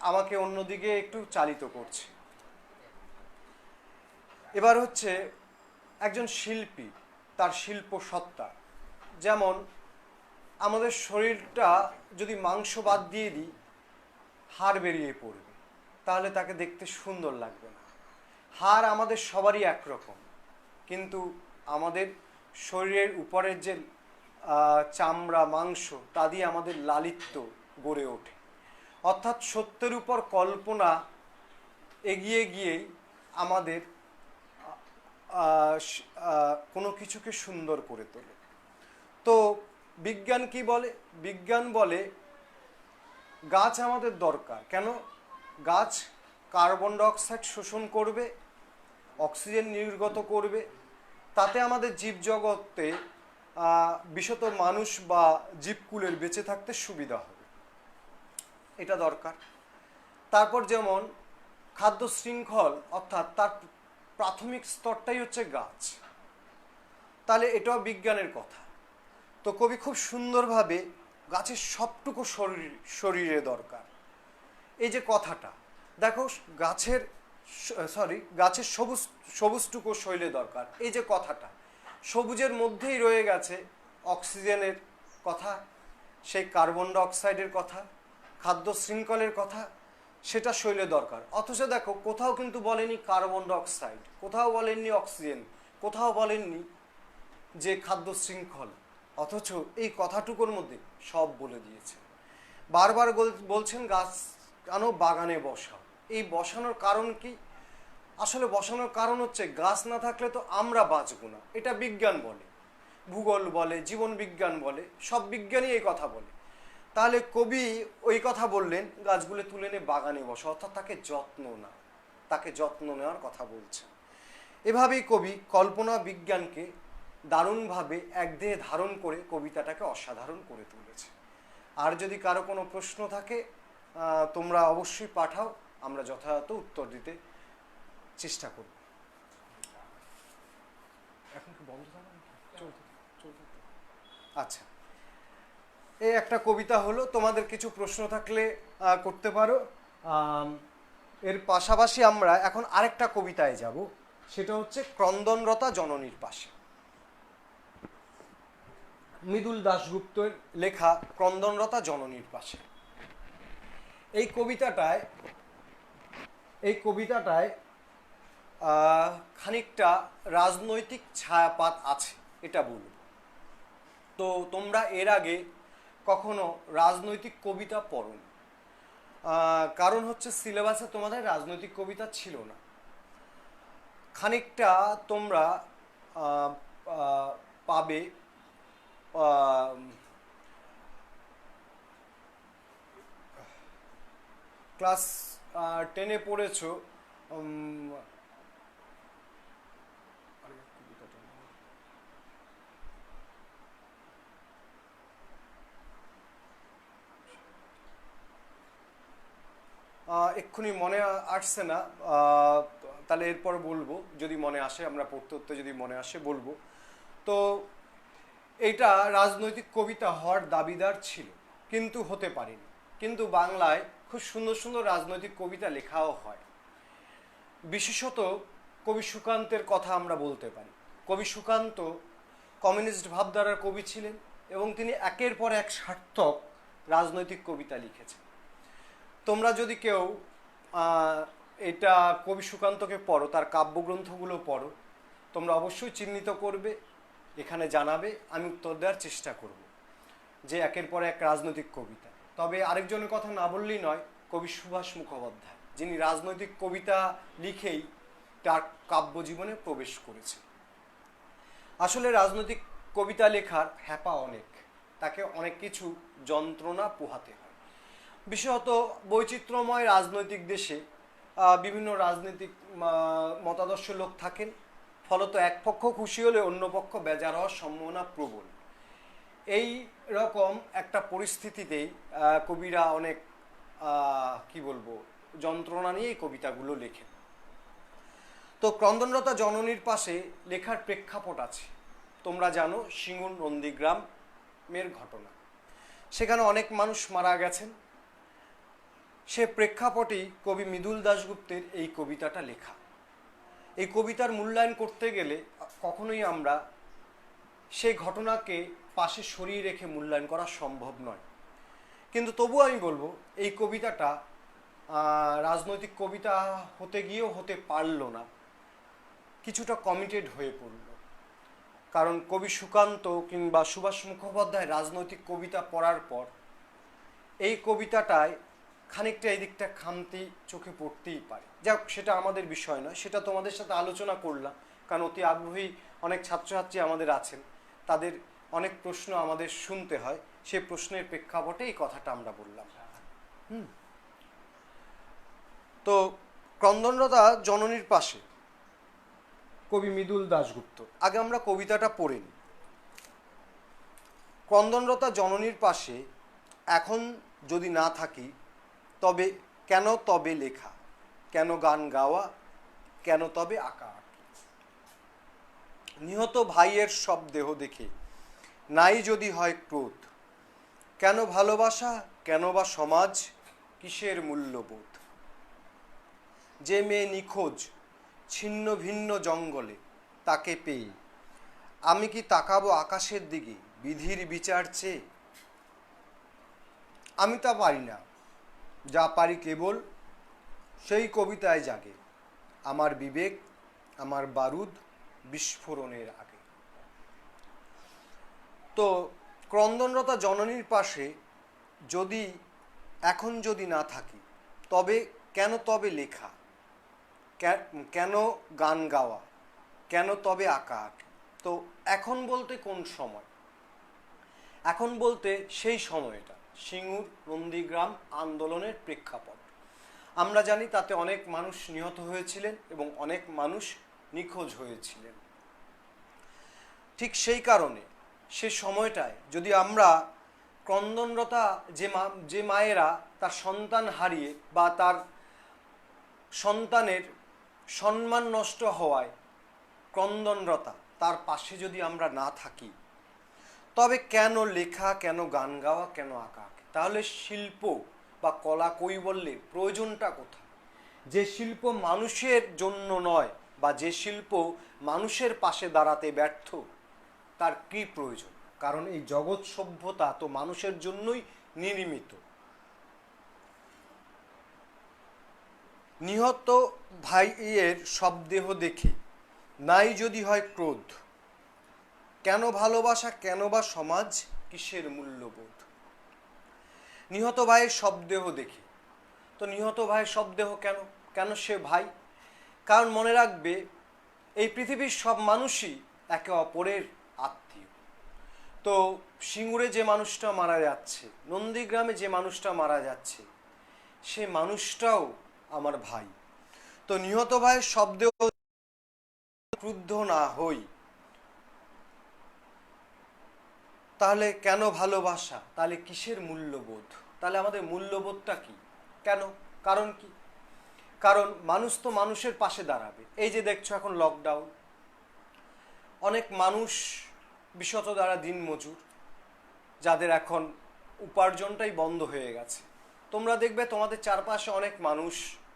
আমাকে অন্যদিকে একটু চালিত করছে। এবার হচ্ছে একজন শিল্পী, তার শিল্প সত্তা, যেমন আমাদের শরীরটা যদি মাংস বাদ দিয়ে দিই হাড় বেরিয়ে পড়বে, তাহলে তাকে দেখতে সুন্দর লাগবে না। হাড় আমাদের সবারই একরকম, কিন্তু আমাদের শরীরের উপরের যে চামড়া মাংস তা দিয়ে আমাদের লালিত্য গড়ে ওঠে। অর্থাৎ সত্যের উপর কল্পনা এগিয়ে গিয়েই আমাদের কোনো কিছুকে সুন্দর করে তোলে। তো বিজ্ঞান কি বলে? বিজ্ঞান বলে গাছ আমাদের দরকার। কেন? গাছ কার্বন ডাইঅক্সাইড শোষণ করবে, অক্সিজেন নির্গত করবে, তাতে আমাদের জীবজগতে বিশেষত মানুষ বা জীবকুলের বেঁচে থাকতে সুবিধা হবে, এটা দরকার। তারপর যেমন খাদ্য শৃঙ্খল, অর্থাৎ তার প্রাথমিক স্তরটাই হচ্ছে গাছ, তাহলে এটাও বিজ্ঞানের কথা। তো কবি খুব সুন্দরভাবে গাছের সবটুকু শরীরে দরকার, এই যে কথাটা দেখো, গাছের সবুজটুকু শরীরে দরকার, এই যে কথাটা, সবুজের মধ্যেই রয়ে গেছে অক্সিজেনের কথা, সেই কার্বন ডাইঅক্সাইডের কথা, খাদ্য শৃঙ্খলের কথা, সেটা শরীরে দরকার। অথচ দেখো কোথাও কিন্তু বলেনি কার্বন ডাইঅক্সাইড, কোথাও বলেননি অক্সিজেন, কোথাও বলেননি যে খাদ্য শৃঙ্খল, অথচ এই কথাটুকুর মধ্যে সব বলে দিয়েছে। বারবার বলছেন গাছ আনো বাগানে বসাও। এই বসানোর কারণ কি? আসলে বসানোর কারণ হচ্ছে গাছ না থাকলে তো আমরা বাঁচবো না, এটা বিজ্ঞান বলে, ভূগোল বলে, জীবন বিজ্ঞান বলে, সব বিজ্ঞানই এই কথা বলে। তাহলে কবি ওই কথা বললেন গাছগুলো তুলে এনে বাগানে বসা, অর্থাৎ তাকে যত্ন নেওয়ার কথা বলছেন। এভাবেই কবি কল্পনা বিজ্ঞানকে দারুণভাবে একদেহে ধারণ করে কবিতাটাকে অসাধারণ করে তুলেছে। আর যদি কারো কোনো প্রশ্ন থাকে তোমরা অবশ্যই পাঠাও, আমরা যথাযথ উত্তর দিতে চেষ্টা করব। এখন কি বন্ধ থাকবে? আচ্ছা, এই একটা কবিতা হলো, তোমাদের কিছু প্রশ্ন থাকলে করতে পারো। এর পাশাপাশি আমরা এখন আরেকটা কবিতায় যাব, সেটা হচ্ছে ক্রন্দনরতা জননীর পাশে। মৃদুল দাশগুপ্তের লেখা ক্রন্দনরতা জননীর পাশে। এই কবিতাটায় খানিকটা রাজনৈতিক ছায়াপাত আছে, এটা বলব। তো তোমরা এর আগে কখনো রাজনৈতিক কবিতা পড়োনি, কারণ হচ্ছে সিলেবাসে তোমাদের রাজনৈতিক কবিতা ছিল না। খানিকটা তোমরা পাবে ক্লাস 10-এ পড়েছো, এক্ষুনি মনে আসছে না, তাহলে এরপর বলবো, যদি মনে আসে, আমরা পড়তে পড়তে যদি মনে আসে বলবো। তো এটা রাজনৈতিক কবিতা হওয়ার দাবিদার ছিল, কিন্তু হতে পারেনি। কিন্তু বাংলায় খুব সুন্দর সুন্দর রাজনৈতিক কবিতা লেখাও হয়। বিশেষত কবি সুকান্তের কথা আমরা বলতে পারি। কবি সুকান্ত কমিউনিস্ট ভাবধারার কবি ছিলেন এবং তিনি একের পর এক সার্থক রাজনৈতিক কবিতা লিখেছেন। তোমরা যদি কেউ এটা কবি সুকান্তকে পড়ো, তার কাব্যগ্রন্থগুলো পড়ো, তোমরা অবশ্যই চিহ্নিত করবে, এখানে জানাবে, আমি উত্তর দেওয়ার চেষ্টা করব যে একের পর এক রাজনৈতিক কবিতা। তবে আরেকজনের কথা না বললেই নয়, কবি সুভাষ মুখোপাধ্যায়, যিনি রাজনৈতিক কবিতা লিখেই তার কাব্যজীবনে প্রবেশ করেছে। আসলে রাজনৈতিক কবিতা লেখার হ্যাপা অনেক, তাকে অনেক কিছু যন্ত্রণা পোহাতে হয়। বিশেষত বৈচিত্র্যময় রাজনৈতিক দেশে বিভিন্ন রাজনৈতিক মতাদর্শ লোক থাকেন, ফলত এক পক্ষ খুশি হলে অন্য পক্ষ বেজার হওয়ার সম্ভাবনা প্রবল। এই রকম একটা পরিস্থিতিতেই কবিরা অনেক কি বলবো যন্ত্রণা নিয়েই কবিতাগুলো লেখেন। তো ক্রন্দনরতা জননীর পাশে লেখার প্রেক্ষাপট আছে। তোমরা জানো সিঙ্গুর নন্দীগ্রামের ঘটনা, সেখানে অনেক মানুষ মারা গেছেন। সে প্রেক্ষাপটেই কবি মৃদুল দাশগুপ্তের এই কবিতাটা লেখা। এই কবিতার মূল্যায়ন করতে গেলে কখনোই আমরা সেই ঘটনাকে পাশে সরিয়ে রেখে মূল্যায়ন করা সম্ভব নয়। কিন্তু তবুও আমি বলবো এই কবিতাটা রাজনৈতিক কবিতা হতে গিয়েও হতে পারল না, কিছুটা কমিটেড হয়ে পড়ল। কারণ কবি সুকান্ত কিংবা সুভাষ মুখোপাধ্যায় রাজনৈতিক কবিতা পড়ার পর এই কবিতাটায় খানিকটা এই দিকটা খামতি চোখে পড়তেই পারে। যাক, সেটা আমাদের বিষয় নয়, সেটা তোমাদের সাথে আলোচনা করলাম, কারণ অতি আগ্রহী অনেক ছাত্রছাত্রী আমাদের আছেন, তাদের অনেক প্রশ্ন আমাদের শুনতে হয়, সেই প্রশ্নের প্রেক্ষাপটে এই কথাটা আমরা বললাম। তো ক্রন্দনরতা জননীর পাশে, কবি মৃদুল দাশগুপ্ত। আগে আমরা কবিতাটা পড়ে নিই। ক্রন্দনরতা জননীর পাশে এখন যদি না থাকি, তবে কেন তবে লেখা, কেন গান গাওয়া, কেন তবে আঁকা আঁকি। নিহত ভাইয়ের সব দেহ দেখে নাই যদি হয় ক্রোধ, কেন ভালোবাসা, কেন বা সমাজ, কিসের মূল্যবোধ। যে মেয়ে নিখোঁজ ছিন্ন ভিন্ন জঙ্গলে, তাকে পেয়ে আমি কি তাকাবো আকাশের দিকে বিধির বিচার চেয়ে। আমি তা পারি না, যা পারি কেবল সেই কবিতায় জাগে আমার বিবেক, আমার বারুদ বিস্ফোরণের আগে। তো ক্রন্দনরতা জননীর পাশে যদি এখন যদি না থাকি, তবে কেন তবে লেখা, কেন গান গাওয়া, কেন তবে আঁকা আঁকি। তো এখন বলতে কোন সময়? এখন বলতে সেই সময়টা সিঙ্গুর নন্দীগ্রাম আন্দোলনের প্রেক্ষাপট। আমরা জানি তাতে অনেক মানুষ নিহত হয়েছিলেন এবং অনেক মানুষ নিখোঁজ হয়েছিলেন। ঠিক সেই কারণে সে সময়টায় যদি আমরা ক্রন্দনরতা যে মায়েরা তার সন্তান হারিয়ে বা তার সন্তানের সম্মান নষ্ট হওয়ায় ক্রন্দনরতা, তার পাশে যদি আমরা না থাকি, তবে কেন লেখা, কেন গান গাওয়া, কেন আঁকা আঁকি। তাহলে শিল্প বা কলা কৈবল্যের প্রয়োজনটা কোথায়? যে শিল্প মানুষের জন্য নয় বা যে শিল্প মানুষের পাশে দাঁড়াতে ব্যর্থ, তার কি প্রয়োজন? কারণ এই জগৎ সভ্যতা তো মানুষের জন্যই নির্মিত। নিহত ভাইয়ের শবদেহ দেখে নাই যদি হয় ক্রোধ, কেন ভালোবাসা, কেন বা সমাজ, কিসের মূল্যবোধ। নিহত ভাইয়ের শবদেহ দেখে, তো নিহত ভাইয়ের শবদেহ কেন, কেন সে ভাই? কারণ মনে রাখবে, এই পৃথিবীর সব মানুষই একে অপরের আত্মীয়। তো সিঙ্গুরে যে মানুষটা মারা যাচ্ছে, নন্দীগ্রামে যে মানুষটা মারা যাচ্ছে, সে মানুষটাও আমার ভাই। তো নিহত ভাইয়ের শবদেহ ক্রুদ্ধ না হই, তাহলে কেন ভালোবাসা, তাহলে কিসের মূল্যবোধ? তাহলে আমাদের মূল্যবোধটা কি? কেন? কারণ কি? কারণ মানুষ তো মানুষের পাশে দাঁড়াবে। এই যে দেখছো এখন লকডাউন, অনেক মানুষ বিশত দ্বারা দিনমজুর, যাদের এখন উপার্জনটাই বন্ধ হয়ে গেছে। তোমরা দেখবে তোমাদের চারপাশে অনেক মানুষ,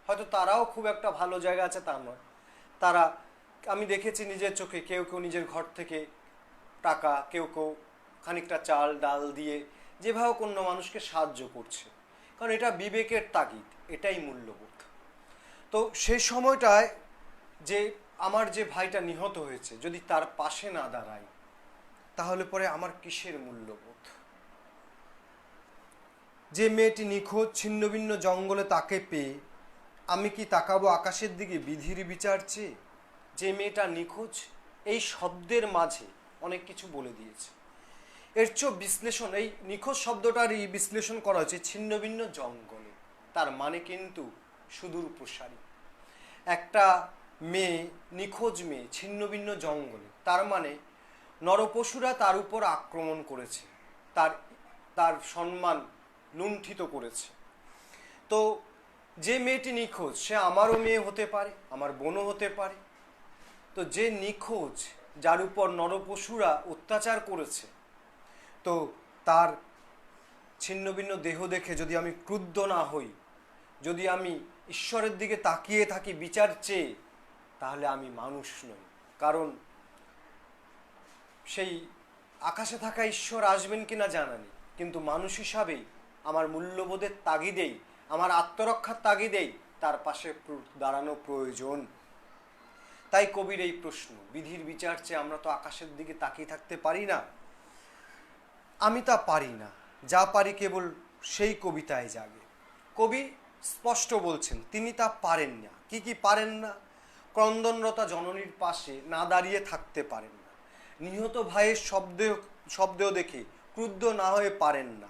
হয়তো তারাও খুব একটা ভালো জায়গা আছে তা নয়, তারা, আমি দেখেছি নিজের চোখে, কেউ কেউ নিজের ঘর থেকে টাকা, কেউ কেউ খানিকটা চাল ডাল দিয়ে যেভাবে অন্য মানুষকে সাহায্য করছে, কারণ এটা বিবেকের তাগিদ, এটাই মূল্যবোধ। তো সেই সময়টায় যে আমার যে ভাইটা নিহত হয়েছে, যদি তার পাশে না দাঁড়াই তাহলে পরে আমার কিসের মূল্যবোধ? যে মেয়েটি নিখোঁজ ছিন্নভিন্ন জঙ্গলে, তাকে পেয়ে আমি কি তাকাবো আকাশের দিকে বিধির বিচার চেয়ে? যে মেয়েটা নিখোঁজ, এই শব্দের মাঝে অনেক কিছু বলে দিয়েছে। এর চেয়েও বিশ্লেষণ, এই নিখোঁজ শব্দটারই বিশ্লেষণ করা হয়েছে ছিন্নভিন্ন জঙ্গলে, তার মানে কিন্তু সুদূর প্রসারী। একটা মেয়ে, নিখোঁজ মেয়ে ছিন্নভিন্ন জঙ্গলে, তার মানে নরপশুরা তার উপর আক্রমণ করেছে, তার তার সম্মান লুণ্ঠিত করেছে। তো যে মেয়েটি নিখোঁজ, সে আমারও মেয়ে হতে পারে, আমার বোনও হতে পারে। তো যে নিখোঁজ, যার উপর নরপশুরা অত্যাচার করেছে, তো তার ছিন্নভিন্ন দেহ দেখে যদি আমি ক্রুদ্ধ না হই, যদি আমি ঈশ্বরের দিকে তাকিয়ে থাকি বিচার চেয়ে, তাহলে আমি মানুষ নই। কারণ সেই আকাশে থাকা ঈশ্বর আসবেন কিনা জানা নেই, কিন্তু মানুষ হিসাবেই আমার মূল্যবোধের তাগিদেই, আমার আত্মরক্ষার তাগিদেই তার পাশে দাঁড়ানো প্রয়োজন। তাই কবির এই প্রশ্ন, বিধির বিচার চেয়ে আমরা তো আকাশের দিকে তাকিয়ে থাকতে পারি না। আমি তা পারি না, যা পারি কেবল সেই কবিতায় জাগে। কবি স্পষ্ট বলছেন তিনি তা পারেন না। কি কি পারেন না? ক্রন্দনরতা জননীর পাশে না দাঁড়িয়ে থাকতে পারেন না, নিহত ভাইয়ের শব্দেও দেখে ক্রুদ্ধ না হয়ে পারেন না,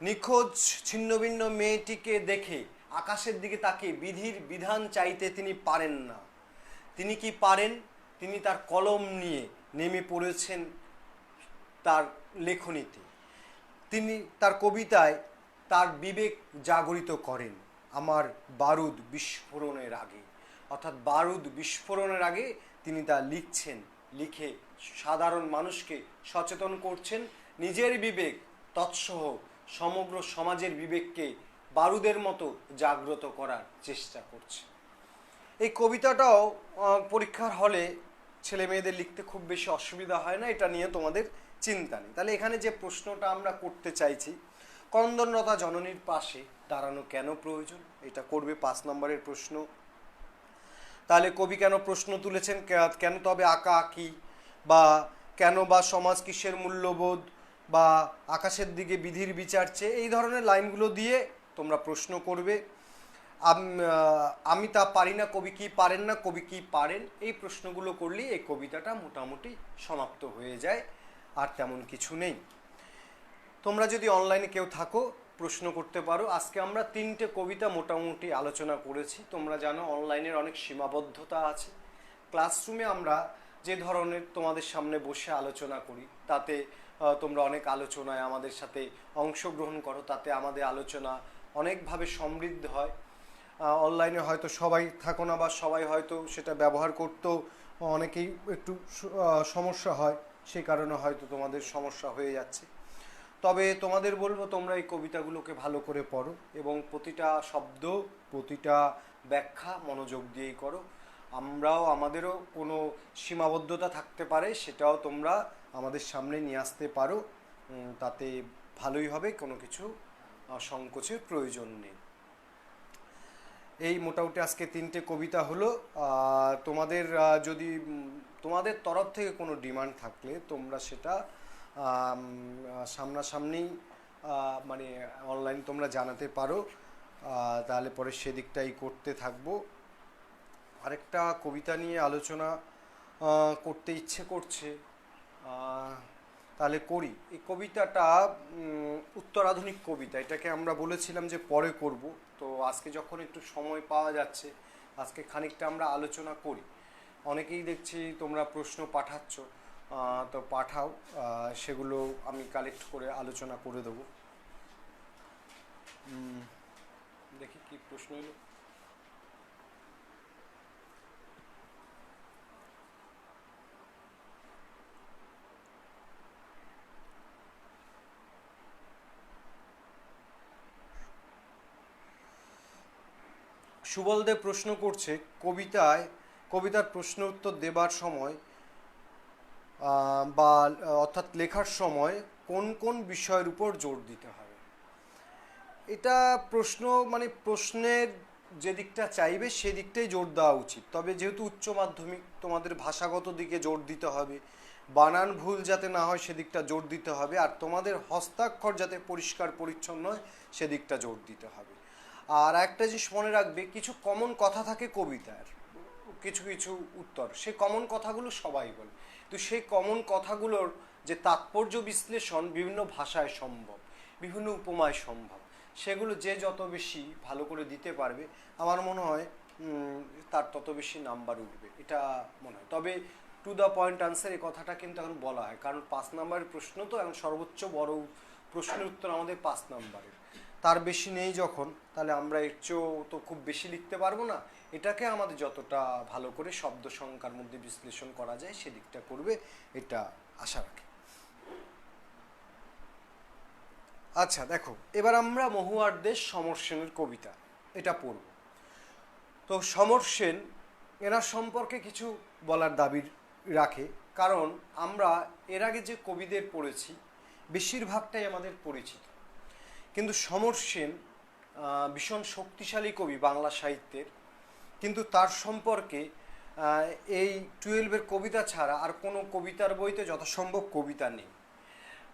নিখোঁজ ছিন্নভিন্ন মেয়েটিকে দেখে আকাশের দিকে তাকিয়ে বিধির বিধান চাইতে তিনি পারেন না। তিনি কি পারেন? তিনি তার কলম নিয়ে নেমে পড়েছেন তার লেখনীতে, তিনি তার কবিতায় তার বিবেক জাগরিত করেন আমার বারুদ বিস্ফোরণের আগে। অর্থাৎ বারুদ বিস্ফোরণের আগে তিনি তা লিখছেন, লিখে সাধারণ মানুষকে সচেতন করছেন, নিজের বিবেক তৎসহ সমগ্র সমাজের বিবেককে বারুদের মতো জাগ্রত করার চেষ্টা করছে। এই কবিতাটাও পরীক্ষার হলে ছেলে মেয়েদের লিখতে খুব বেশি অসুবিধা হয় না, এটা নিয়ে তোমাদের চিন্তা নেই। তাহলে এখানে যে প্রশ্নটা আমরা করতে চাইছি, ক্রন্দনরতা জননীর পাশে দাঁড়ানো কেন প্রয়োজন, এটা করবে 5 নম্বরের প্রশ্ন। তাহলে কবি কেন প্রশ্ন তুলেছেন, কেন তবে আঁকা আঁকি, বা কেন বা সমাজ কিসের মূল্যবোধ, বা আকাশের দিকে বিধির বিচার চেয়ে, এই ধরনের লাইনগুলো দিয়ে তোমরা প্রশ্ন করবে। আমি তা পারি না, কবি কি পারেন না, কবি কি পারেন, এই প্রশ্নগুলো করলেই এই কবিতাটা মোটামুটি সমাপ্ত হয়ে যায়, আর তেমন কিছু নেই। তোমরা যদি অনলাইনে কেউ থাকো প্রশ্ন করতে পারো। আজকে আমরা 3টে কবিতা মোটামুটি আলোচনা করেছি। তোমরা জানো অনলাইনের অনেক সীমাবদ্ধতা আছে। ক্লাসরুমে আমরা যে ধরনের তোমাদের সামনে বসে আলোচনা করি, তাতে তোমরা অনেক আলোচনায় আমাদের সাথে অংশগ্রহণ করো, তাতে আমাদের আলোচনা অনেকভাবে সমৃদ্ধ হয়। অনলাইনে হয়তো সবাই থাকো না, বা সবাই হয়তো সেটা ব্যবহার করতেও অনেকেই একটু সমস্যা হয়, সেই কারণে হয়তো তোমাদের সমস্যা হয়ে যাচ্ছে। তবে তোমাদের বলবো তোমরা এই কবিতাগুলোকে ভালো করে পড়ো, এবং প্রতিটা শব্দ, প্রতিটা ব্যাখ্যা মনোযোগ দিয়েই করো। আমাদেরও কোনো সীমাবদ্ধতা থাকতে পারে, সেটাও তোমরা আমাদের সামনে নিয়ে আসতে পারো, তাতে ভালোই হবে, কোনো কিছু সংকোচের প্রয়োজন নেই। এই মোটামুটি আজকে 3টে কবিতা হলো। তোমাদের যদি তোমাদের তরফ থেকে কোনো ডিমান্ড থাকলে তোমরা সেটা সামনাসামনি মানে অনলাইন তোমরা জানাতে পারো, তাহলে পরে সেদিকটাই করতে থাকবো। আরেকটা কবিতা নিয়ে আলোচনা করতে ইচ্ছে করছে, তাহলে করি। এই কবিতাটা উত্তরাধুনিক কবিতা, এটাকে আমরা বলেছিলাম যে পরে করব, তো আজকে যখন একটু সময় পাওয়া যাচ্ছে আজকে খানিকটা আমরা আলোচনা করি। অনেকেই দেখছি তোমরা প্রশ্ন পাঠাচ্ছ, তো পাঠাও, সেগুলো আমি কালেক্ট করে আলোচনা করে দেবো। দেখি কি প্রশ্ন এলো। সুবলদেব প্রশ্ন করছে, কবিতার প্রশ্ন উত্তর দেবার সময় বা অর্থাৎ লেখার সময় কোন কোন বিষয়ের উপর জোর দিতে হবে। এটা প্রশ্ন, মানে প্রশ্নের যে দিকটা চাইবে সেদিকটাই জোর দেওয়া উচিত। তবে যেহেতু উচ্চ মাধ্যমিক, তোমাদের ভাষাগত দিকে জোর দিতে হবে, বানান ভুল যাতে না হয় সেদিকটা জোর দিতে হবে, আর তোমাদের হস্তাক্ষর যাতে পরিষ্কার পরিচ্ছন্ন হয় সেদিকটা জোর দিতে হবে। আর একটা জিনিস মনে রাখবে, কিছু কমন কথা থাকে কবিতার, কিছু কিছু উত্তর, সেই কমন কথাগুলো সবাই বলে, তো সেই কমন কথাগুলোর যে তাৎপর্য বিশ্লেষণ বিভিন্ন ভাষায় সম্ভব, বিভিন্ন উপমায় সম্ভব, সেগুলো যে যত বেশি ভালো করে দিতে পারবে আমার মনে হয় তার তত বেশি নাম্বার উঠবে, এটা মনে হয়। তবে টু দ্য পয়েন্ট আনসার এই কথাটা কিন্তু এখন বলা হয়, কারণ 5 নাম্বারের প্রশ্ন তো এখন সর্বোচ্চ বড় প্রশ্নের উত্তর আমাদের 5 নাম্বারের, তার বেশি নেই যখন, তাহলে আমরা এর চেয়েও তো খুব বেশি লিখতে পারবো না। এটাকে আমাদের যতটা ভালো করে শব্দ সংখ্যার মধ্যে বিশ্লেষণ করা যায় সেদিকটা করবে, এটা আশা রাখি। আচ্ছা দেখো, এবার আমরা মহুয়ার দেশ সমর সেনের কবিতা এটা পড়ব। তো সমর সেন এনার সম্পর্কে কিছু বলার দাবি রাখে, কারণ আমরা এর আগে যে কবিদের পড়েছি বেশিরভাগটাই আমাদের পরিচিত, কিন্তু সমর সেন ভীষণ শক্তিশালী কবি বাংলা সাহিত্যের, কিন্তু তার সম্পর্কে এই 12-এর কবিতা ছাড়া আর কোনো কবিতার বইতে যথাসম্ভব কবিতা নেই।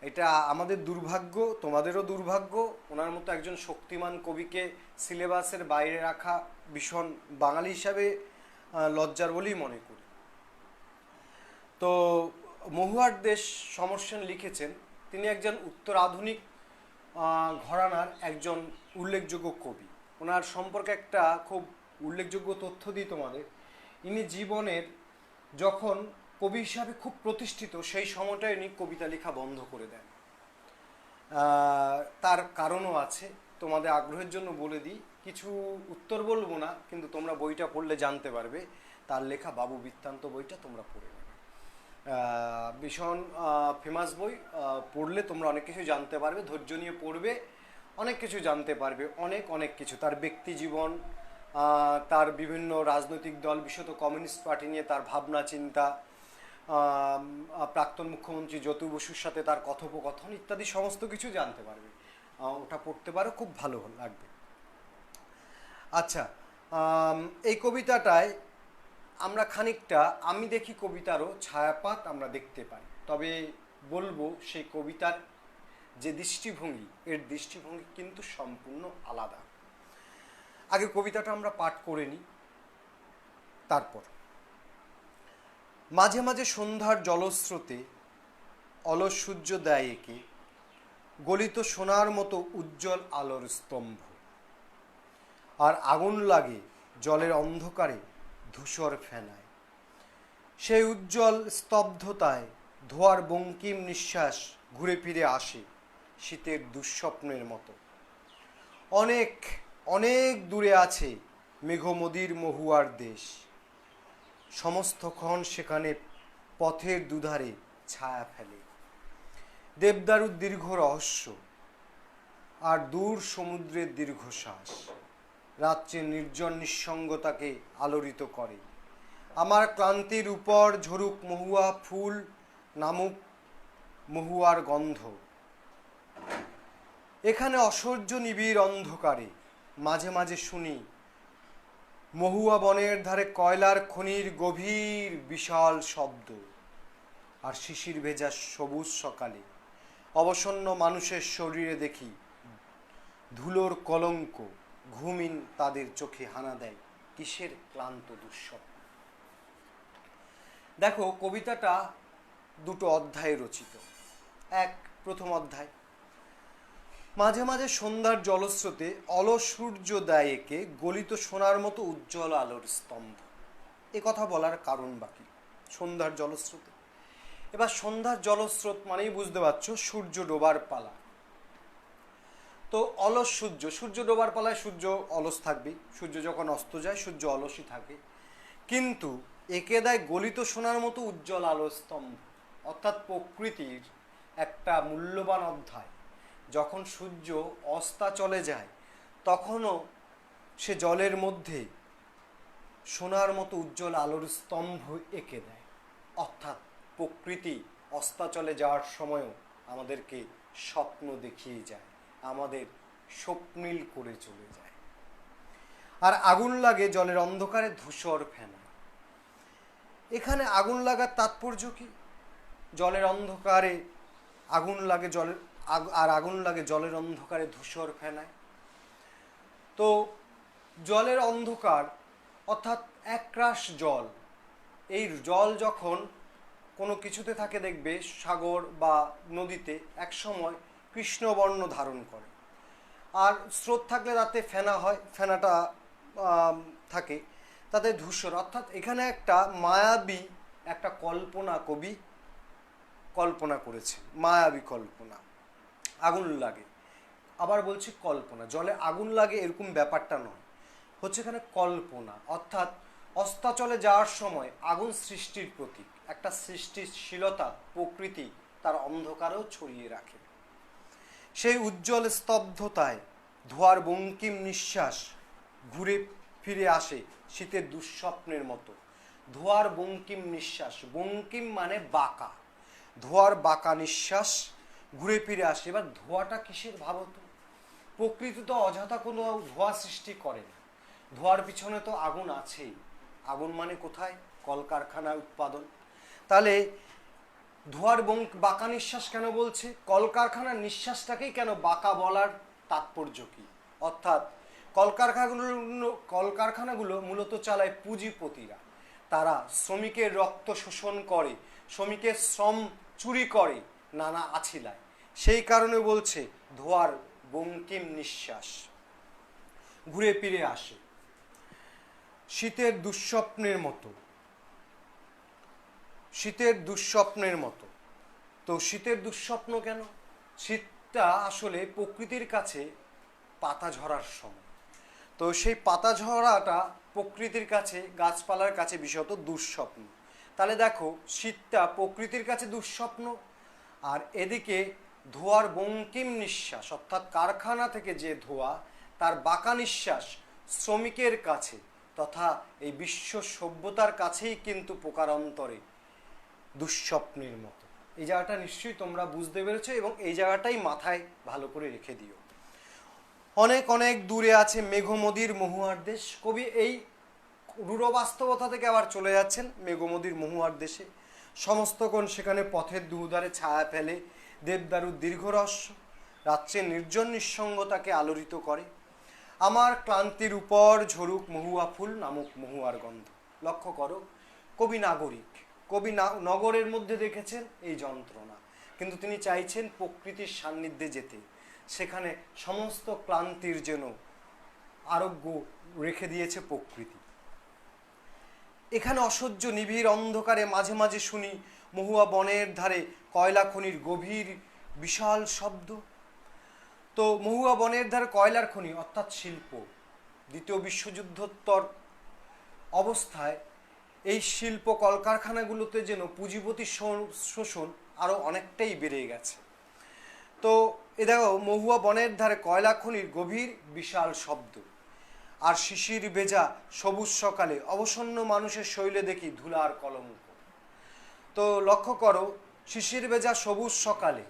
এটা আমাদের দুর্ভাগ্য, তোমাদেরও দুর্ভাগ্য। ওনার মতো একজন শক্তিমান কবিকে সিলেবাসের বাইরে রাখা ভীষণ বাঙালি হিসাবে লজ্জার বলেই মনে করি। তো মহুয়ার দেশ সমর সেন লিখেছেন, তিনি একজন উত্তর আধুনিক ঘরানার একজন উল্লেখযোগ্য কবি। ওনার সম্পর্কে একটা খুব উল্লেখযোগ্য তথ্য দিই তোমাদের। ইনি জীবনের যখন কবি হিসাবে খুব প্রতিষ্ঠিত সেই সময়টায় উনি কবিতা লেখা বন্ধ করে দেন। তার কারণও আছে, তোমাদের আগ্রহের জন্য বলে দিই, কিছু উত্তর বলবো না, কিন্তু তোমরা বইটা পড়লে জানতে পারবে। তার লেখা বাবু বৃত্তান্ত বইটা তোমরা পড়ে নেবে, ভীষণ ফেমাস বই, পড়লে তোমরা অনেক কিছু জানতে পারবে, ধৈর্য নিয়ে পড়বে, অনেক কিছু জানতে পারবে, অনেক অনেক কিছু। তার ব্যক্তি জীবন, তার বিভিন্ন রাজনৈতিক দল, বিশেষত কমিউনিস্ট পার্টি নিয়ে তার ভাবনা চিন্তা, প্রাক্তন মুখ্যমন্ত্রী জ্যোতি বসুর সাথে তার কথোপকথন ইত্যাদি সমস্ত কিছু জানতে পারবে। ওটা পড়তে পারো, খুব ভালো লাগবে। আচ্ছা, এই কবিতাটায় আমরা খানিকটা আমি দেখি কবিতারও ছায়াপাত আমরা দেখতে পাই, তবে বলবো সেই কবিতার যে দৃষ্টিভঙ্গি, এর দৃষ্টিভঙ্গি কিন্তু সম্পূর্ণ আলাদা। আগে কবিতাটা আমরা পাঠ করে নিই, তারপর। মাঝে মাঝে সন্ধ্যার জলস্রোতে অলস সূর্য দেয় একে, গলিত সোনার মতো উজ্জ্বল আলোর স্তম্ভ, আর আগুন লাগে জলের অন্ধকারে ধূসর ফেনায়। সেই উজ্জ্বল স্তব্ধতায় ধোয়ার বঙ্কিম নিঃশ্বাস ঘুরে ফিরে আসে শীতের দুঃস্বপ্নের মতো। অনেক অনেক দূরে আছে মেঘমদির মহুয়ার দেশ, সমস্তক্ষণ সেখানে পথের দুধারে ছায়া ফেলে দেবদারুর দীর্ঘ রহস্য, আর দূর সমুদ্রের দীর্ঘশ্বাস রাত্রে নির্জন নিঃসঙ্গতাকে আলোড়িত করে। আমার ক্লান্তির উপর ঝরুক মহুয়া ফুল, নামুক মহুয়ার গন্ধ। এখানে অসহ্য নিবিড় অন্ধকারে মাঝে মাঝে শুনি মহুয়া বনের ধারে কয়লার খনির গভীর বিশাল শব্দ, আর শিশির ভেজা সবুজ সকালে অবসন্ন মানুষের শরীরে দেখি ধুলোর কলঙ্ক। ঘুমিন তাদের চোখে হানা দেয় কিসের ক্লান্ত দুঃস্বপ্ন। দেখো, কবিতাটা দুটো অধ্যায়ে রচিত। প্রথম অধ্যায়, মাঝে মাঝে সন্ধ্যার জলস্রোতে অলস সূর্য দেয় একে, গলিত সোনার মতো উজ্জ্বল আলোর স্তম্ভ। এ কথা বলার কারণ বাকি সন্ধ্যার জলস্রোতে। এবার সন্ধ্যার জলস্রোত মানেই বুঝতে পারছো সূর্য ডোবার পালা। তো অলস সূর্য ডোবার পালায় সূর্য অলস থাকবেই, সূর্য যখন অস্ত যায় সূর্য অলসই থাকে, কিন্তু একে দেয় গলিত সোনার মতো উজ্জ্বল আলো স্তম্ভ, অর্থাৎ প্রকৃতির একটা মূল্যবান অধ্যায়। যখন সূর্য অস্তা চলে যায় তখনও সে জলের মধ্যে সোনার মতো উজ্জ্বল আলোর স্তম্ভ এঁকে দেয়। অর্থাৎ প্রকৃতি অস্তাচলে যাওয়ার সময়ও আমাদেরকে স্বপ্ন দেখিয়ে যায়, আমাদের স্বপ্নীল করে চলে যায়। আর আগুন লাগে জলের অন্ধকারে ধূসর ফেনা। এখানে আগুন লাগার তাৎপর্য কি? জলের অন্ধকারে আগুন লাগে, আগুন লাগে জলের অন্ধকারে ধূসর ফেনায়। তো জলের অন্ধকার অর্থাৎ একরাশ জল, এই জল যখন কোনো কিছুতে থাকে দেখবে সাগর বা নদীতে একসময় কৃষ্ণবর্ণ ধারণ করে, আর স্রোত থাকলে তাতে ফেনা হয়, ফেনাটা থাকে, তাতে ধূসর। অর্থাৎ এখানে একটা মায়াবী একটা কল্পনা কবি কল্পনা করেছে, মায়াবী কল্পনা। আগুন লাগে, আবার বলছি কল্পনা, জলে আগুন লাগে এরকম ব্যাপারটা নয়, হচ্ছে এখানে কল্পনা। অর্থাৎ অস্তাচলে যাওয়ার সময় আগুন সৃষ্টির প্রতীক, একটা সৃষ্টিশীলতা প্রকৃতি তার অন্ধকারেও ছড়িয়ে রাখে। সেই উজ্জ্বল স্তব্ধতায় ধোঁয়ার বঙ্কিম নিঃশ্বাস ঘুরে ফিরে আসে শীতের দুঃস্বপ্নের মতো। ধোঁয়ার বঙ্কিম নিঃশ্বাস, বঙ্কিম মানে বাঁকা, ধোঁয়ার বাঁকা নিঃশ্বাস ঘুরে ফিরে আসে। এবার ধোঁয়াটা কিসের ভাবো তো? প্রকৃতি তো অযথা কোনো ধোঁয়া সৃষ্টি করে না, ধোঁয়ার পিছনে তো আগুন আছেই। আগুন মানে কোথায়? কলকারখানায় উৎপাদন। তাহলে ধোঁয়ার বাঁকা নিঃশ্বাস কেন বলছে? কলকারখানার নিঃশ্বাসটাকেই কেন বাঁকা বলার তাৎপর্য কি? অর্থাৎ কলকারখানাগুলো মূলত চালায় পুঁজিপতিরা, তারা শ্রমিকের রক্ত শোষণ করে, শ্রমিকের শ্রম চুরি করে নানা আছিলায়। সেই কারণে বলছে ধোঁয়ার বঙ্কিম নিঃশ্বাস ঘুরে ফিরে আসে শীতের দুঃস্বপ্নের মতো, শীতের দুঃস্বপ্নের মতো। তো শীতের দুঃস্বপ্ন কেন? শীতটা আসলে প্রকৃতির কাছে পাতা ঝরার সময়। তো সেই পাতা ঝরাটা প্রকৃতির কাছে, গাছপালার কাছে বিশেষত দুঃস্বপ্ন। তাহলে দেখো, শীতটা প্রকৃতির কাছে দুঃস্বপ্ন, আর এদিকে ধোঁয়ার বঙ্কিম নিঃশ্বাস অর্থাৎ কারখানা থেকে যে ধোঁয়া, তার বাঁকা নিঃশ্বাস শ্রমিকের কাছে তথা এই বিশ্ব সভ্যতার কাছেই কিন্তু প্রকারান্তরে দুঃস্বপ্নের মতো। এই জায়গাটা নিশ্চয়ই তোমরা বুঝতে পেরেছো এবং এই জায়গাটাই মাথায় ভালো করে রেখে দিও। অনেক অনেক দূরে আছে মেঘমদির মহুয়ার দেশ। কবি এই রূঢ় বাস্তবতা থেকে আবার চলে যাচ্ছেন মেঘমদির মহুয়ার দেশে। সমস্তক্ষণ সেখানে পথের দুধারে ছায়া ফেলে দেবদারুর দীর্ঘ রহস্য, রাত্রে নির্জন নিঃসঙ্গতাকে আলোড়িত করে। আমার ক্লান্তির উপর ঝরুক মহুয়া ফুল নামক মহুয়ার গন্ধ। লক্ষ্য করো, কবি নাগরিক, কবি নগরের মধ্যে দেখেছেন এই যন্ত্রণা, কিন্তু তিনি চাইছেন প্রকৃতির সান্নিধ্যে যেতে। সেখানে সমস্ত ক্লান্তির যেন আরোগ্য রেখে দিয়েছে প্রকৃতি। এখানে অসহ্য নিবিড় অন্ধকারে মাঝে মাঝে শুনি মহুয়া বনের ধারে কয়লা খনির গভীর বিশাল শব্দ। তো মহুয়া বনের ধারে কয়লার খনি অর্থাৎ শিল্প। দ্বিতীয় বিশ্বযুদ্ধোত্তর অবস্থায় এই শিল্প কলকারখানাগুলোতে যেন পুঁজিপতি শোষণ আরও অনেকটাই বেড়ে গেছে। তো এ দেখো, মহুয়া বনের ধারে কয়লা খনির গভীর বিশাল শব্দ, আর শিশির ভেজা সবুজ সকালে অবসন্ন মানুষের শৈলে দেখি ধুলার কলঙ্ক। তো লক্ষ্য করো, শিশির ভেজা সবুজ সকালে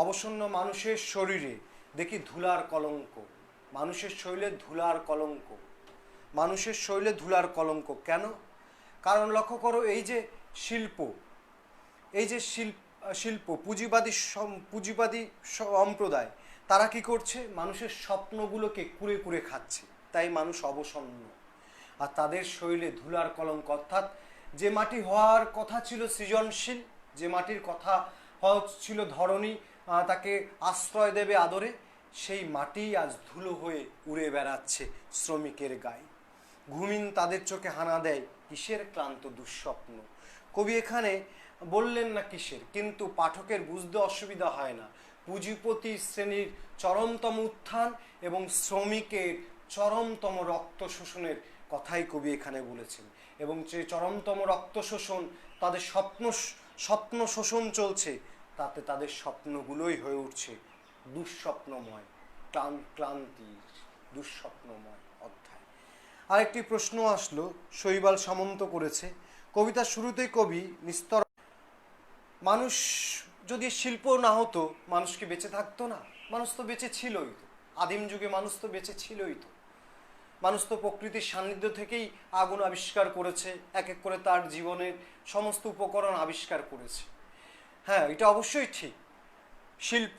অবসন্ন মানুষের শরীরে দেখি ধুলার কলঙ্ক। মানুষের শৈলে ধুলার কলঙ্ক, মানুষের শৈলে ধুলার কলঙ্ক কেন? কারণ লক্ষ্য করো, এই যে শিল্প, এই যে শিল্প পুঁজিবাদী সম্প্রদায়, তারা কি করছে? মানুষের স্বপ্নগুলোকে কুড়ে কুড়ে খাচ্ছে, তাই মানুষ অবসন্ন। আর তাদের শৈলে ধুলার কলঙ্ক, অর্থাৎ যে মাটি হওয়ার কথা ছিল সৃজনশীল, যে মাটির কথা হওয়া ছিল ধরণী তাকে আশ্রয় দেবে আদরে, সেই মাটি আজ ধুলো হয়ে উড়ে বেড়াচ্ছে শ্রমিকের গায়ে। ঘুমিন তাদের চোখে হানা দেয় কিসের ক্লান্ত দুঃস্বপ্ন। কবি এখানে বললেন না কিসের, কিন্তু পাঠকের বুঝতে অসুবিধা হয় না। পুঁজিপতি শ্রেণীর চরমতম উত্থান এবং শ্রমিকের চরমতম রক্ত শোষণের কথাই কবি এখানে বলেছেন। এবং যে চরমতম রক্ত শোষণ, তাদের স্বপ্ন শোষণ চলছে, তাতে তাদের স্বপ্নগুলোই হয়ে উঠছে দুঃস্বপ্নময়, ক্লান্তির দুঃস্বপ্নময় অধ্যায়। আরেকটি প্রশ্ন আসলো, শৈবাল সামন্ত করেছে। কবিতার শুরুতেই কবি নিস্তর, মানুষ যদি শিল্প না হতো মানুষ কি বেঁচে থাকতো না? মানুষ তো বেঁচে ছিলই তো, আদিম যুগে মানুষ তো বেঁচে ছিলই তো। মানুষ তো প্রকৃতির সান্নিধ্য থেকেই আগুন আবিষ্কার করেছে, এক এক করে তার জীবনের সমস্ত উপকরণ আবিষ্কার করেছে। হ্যাঁ, এটা অবশ্যই ঠিক। শিল্প,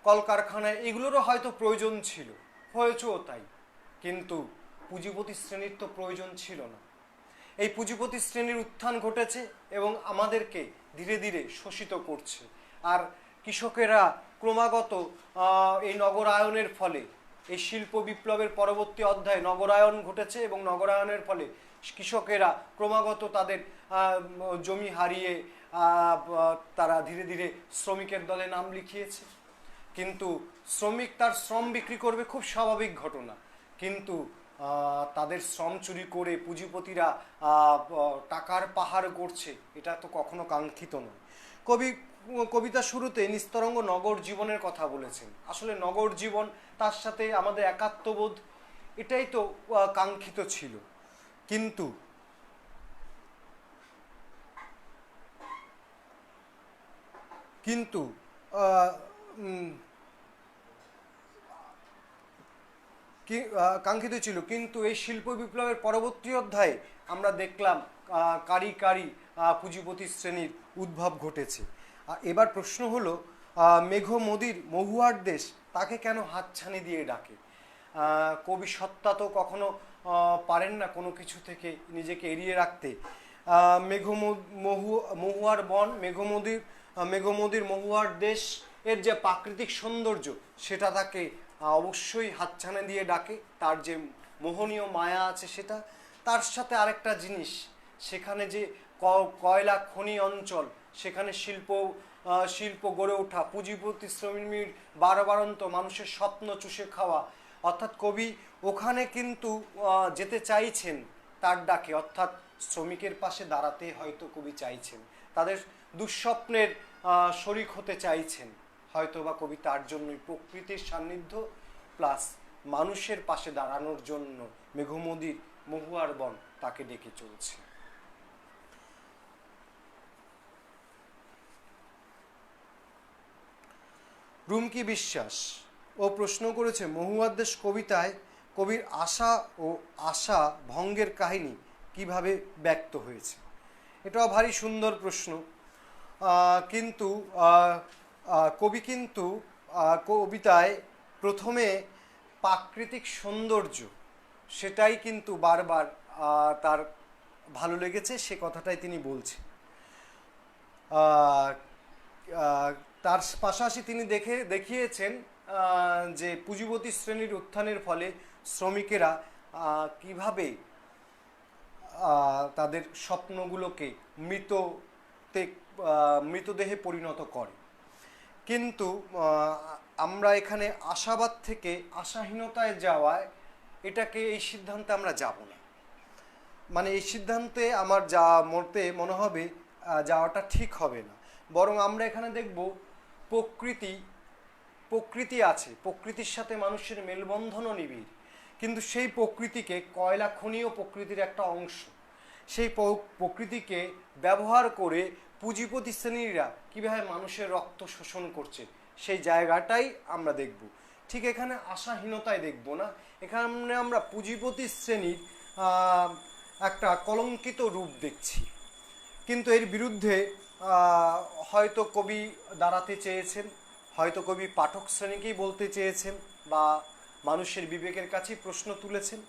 কলকারখানায় এগুলোরও হয়তো প্রয়োজন ছিল, হয়েছেও তাই। কিন্তু পুঁজিপতি শ্রেণীর তো প্রয়োজন ছিল না। এই পুঁজিপতি শ্রেণীর উত্থান ঘটেছে এবং আমাদেরকে ধীরে ধীরে শোষিত করছে। আর কৃষকেরা ক্রমাগত এই নগরায়নের ফলে, এই শিল্প বিপ্লবের পরবর্তী অধ্যায়ে নগরায়ন ঘটেছে এবং নগরায়নের ফলে কৃষকেরা ক্রমাগত তাদের জমি হারিয়ে তারা ধীরে ধীরে শ্রমিকের দলে নাম লিখিয়েছে। কিন্তু শ্রমিক তার শ্রম বিক্রি করবে, খুব স্বাভাবিক ঘটনা। কিন্তু তাদের শ্রম চুরি করে পুঁজিপতিরা টাকার পাহাড় করছে, এটা তো কখনো কাঙ্ক্ষিত নয়। কবিতার শুরুতে নিস্তরঙ্গ নগর জীবনের কথা বলেছেন। আসলে নগর জীবন, তার সাথে আমাদের একাত্মবোধ, এটাই তো কাঙ্ক্ষিত ছিল। কিন্তু কিন্তু কাঙ্ক্ষিত ছিল। কিন্তু এই শিল্প বিপ্লবের পরবর্তী অধ্যায়ে আমরা দেখলাম কারি কারি পুঁজিপতি শ্রেণীর উদ্ভব ঘটেছে। এবার প্রশ্ন হলো, মেঘ মোদির মহুয়ার দেশ তাকে কেন হাতছানি দিয়ে ডাকে? কবি সত্তা তো কখনো পারেন না কোনো কিছু থেকে নিজেকে এড়িয়ে রাখতে। মহুয়ার বন, মেঘমোদির মহুয়ার দেশ এর যে প্রাকৃতিক সৌন্দর্য, সেটা তাকে অবশ্যই হাতছানি দিয়ে ডাকে। তার যে মোহনীয় মায়া আছে সেটা, তার সাথে আরেকটা জিনিস, সেখানে যে কয়লা খনি অঞ্চল, সেখানে শিল্প গড়ে ওঠা, পুঁজিপতি শ্রমিক বারবারন্ত মানুষের স্বপ্ন চুষে খাওয়া, অর্থাৎ কবি ওখানে কিন্তু যেতে চাইছেন তার ডাকে, অর্থাৎ শ্রমিকের পাশে দাঁড়াতে হয়তো কবি চাইছেন, তাদের দুঃস্বপ্নের শরিক হতে চাইছেন হয়তো বা কবি। তার জন্যই প্রকৃতির সান্নিধ্য প্লাস মানুষের পাশে দাঁড়ানোর জন্য মেঘমোদির মহুয়ার বন তাকে ডেকে চলছে। রুমকি বিশ্বাস ও প্রশ্ন করেছে, মহুয়ার দেশ কবিতায় কবির আশা ও আশা ভঙ্গের কাহিনী কিভাবে ব্যক্ত হয়েছে? এটাও ভারী সুন্দর প্রশ্ন। কিন্তু কবি কিন্তু কবিতায় প্রথমে প্রাকৃতিক সৌন্দর্য, সেটাই কিন্তু বারবার তার ভালো লেগেছে, সে কথাটাই তিনি বলছেন। তার পাশাপাশি তিনি দেখিয়েছেন যে পুঁজিপতি শ্রেণীর উত্থানের ফলে শ্রমিকেরা কিভাবে তাদের স্বপ্নগুলোকে মৃতদেহে পরিণত করে। কিন্তু আমরা এখানে আশাবাদ থেকে আশাহীনতায় যাওয়ায়, এটাকে এই সিদ্ধান্তে আমরা যাব না। মানে এই সিদ্ধান্তে আমার মনে হবে যাওয়াটা ঠিক হবে না। বরং আমরা এখানে দেখব প্রকৃতি আছে, প্রকৃতির সাথে মানুষের মেলবন্ধনও নিবিড়। কিন্তু সেই প্রকৃতিকে, কয়লা খনিও প্রকৃতির একটা অংশ, সেই প্রকৃতিকে ব্যবহার করে পুঁজিপতি শ্রেণীরা কীভাবে মানুষের রক্ত শোষণ করছে, সেই জায়গাটাই আমরা দেখব। ঠিক এখানে আশাহীনতায় দেখব না, এখানে আমরা পুঁজিপতি শ্রেণীর একটা কলঙ্কিত রূপ দেখছি। কিন্তু এর বিরুদ্ধে হয়তো কবি দাঁড়াতে চেয়েছেন, হয়তো কবি পাঠক শ্রেণীকেই বলতে চেয়েছেন, বা মানুষের বিবেকের কাছেই প্রশ্ন তুলেছেন।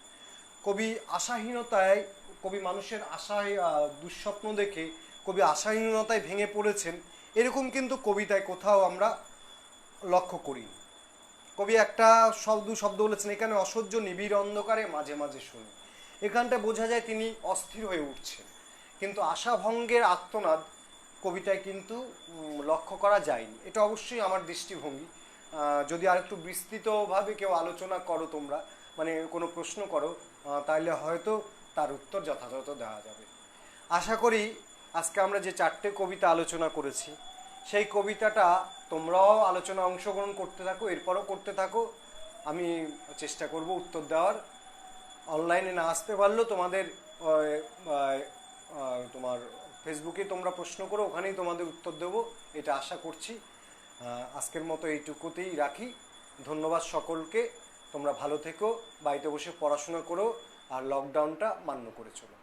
কবি মানুষের আশায় দুঃস্বপ্ন দেখে কবি আশাহীনতায় ভেঙে পড়েছেন, এরকম কিন্তু কবিতায় কোথাও আমরা লক্ষ্য করি। কবি একটা শব্দ বলেছেন, এখানে অসহ্য নিবিড় অন্ধকারে মাঝে মাঝে শুনি। এখানটা বোঝা যায় তিনি অস্থির হয়ে উঠছেন। কিন্তু আশাভঙ্গের আর্তনাদ কবিতায় কিন্তু লক্ষ্য করা যায়নি। এটা অবশ্যই আমার দৃষ্টিভঙ্গি। যদি আর একটু বিস্তৃতভাবে কেউ আলোচনা করো তোমরা, মানে কোনো প্রশ্ন করো, তাহলে হয়তো তার উত্তর যথাযথ দেওয়া যাবে। আশা করি আজকে আমরা যে 4টে কবিতা আলোচনা করেছি, সেই কবিতাটা তোমরাও আলোচনা অংশগ্রহণ করতে থাকো, এরপরও করতে থাকো। আমি চেষ্টা করব উত্তর দেওয়ার। অনলাইনে না আসতে পারলেও তোমাদের তোমার ফেসবুকে তোমরা প্রশ্ন করো, ওখানেই তোমাদের উত্তর দেবো, এটা আশা করছি। আজকের মতো এইটুকুতেই রাখি। ধন্যবাদ সকলকে। তোমরা ভালো থেকো, বাড়িতে বসে পড়াশোনা করো, আর লকডাউনটা মান্য করে চলো।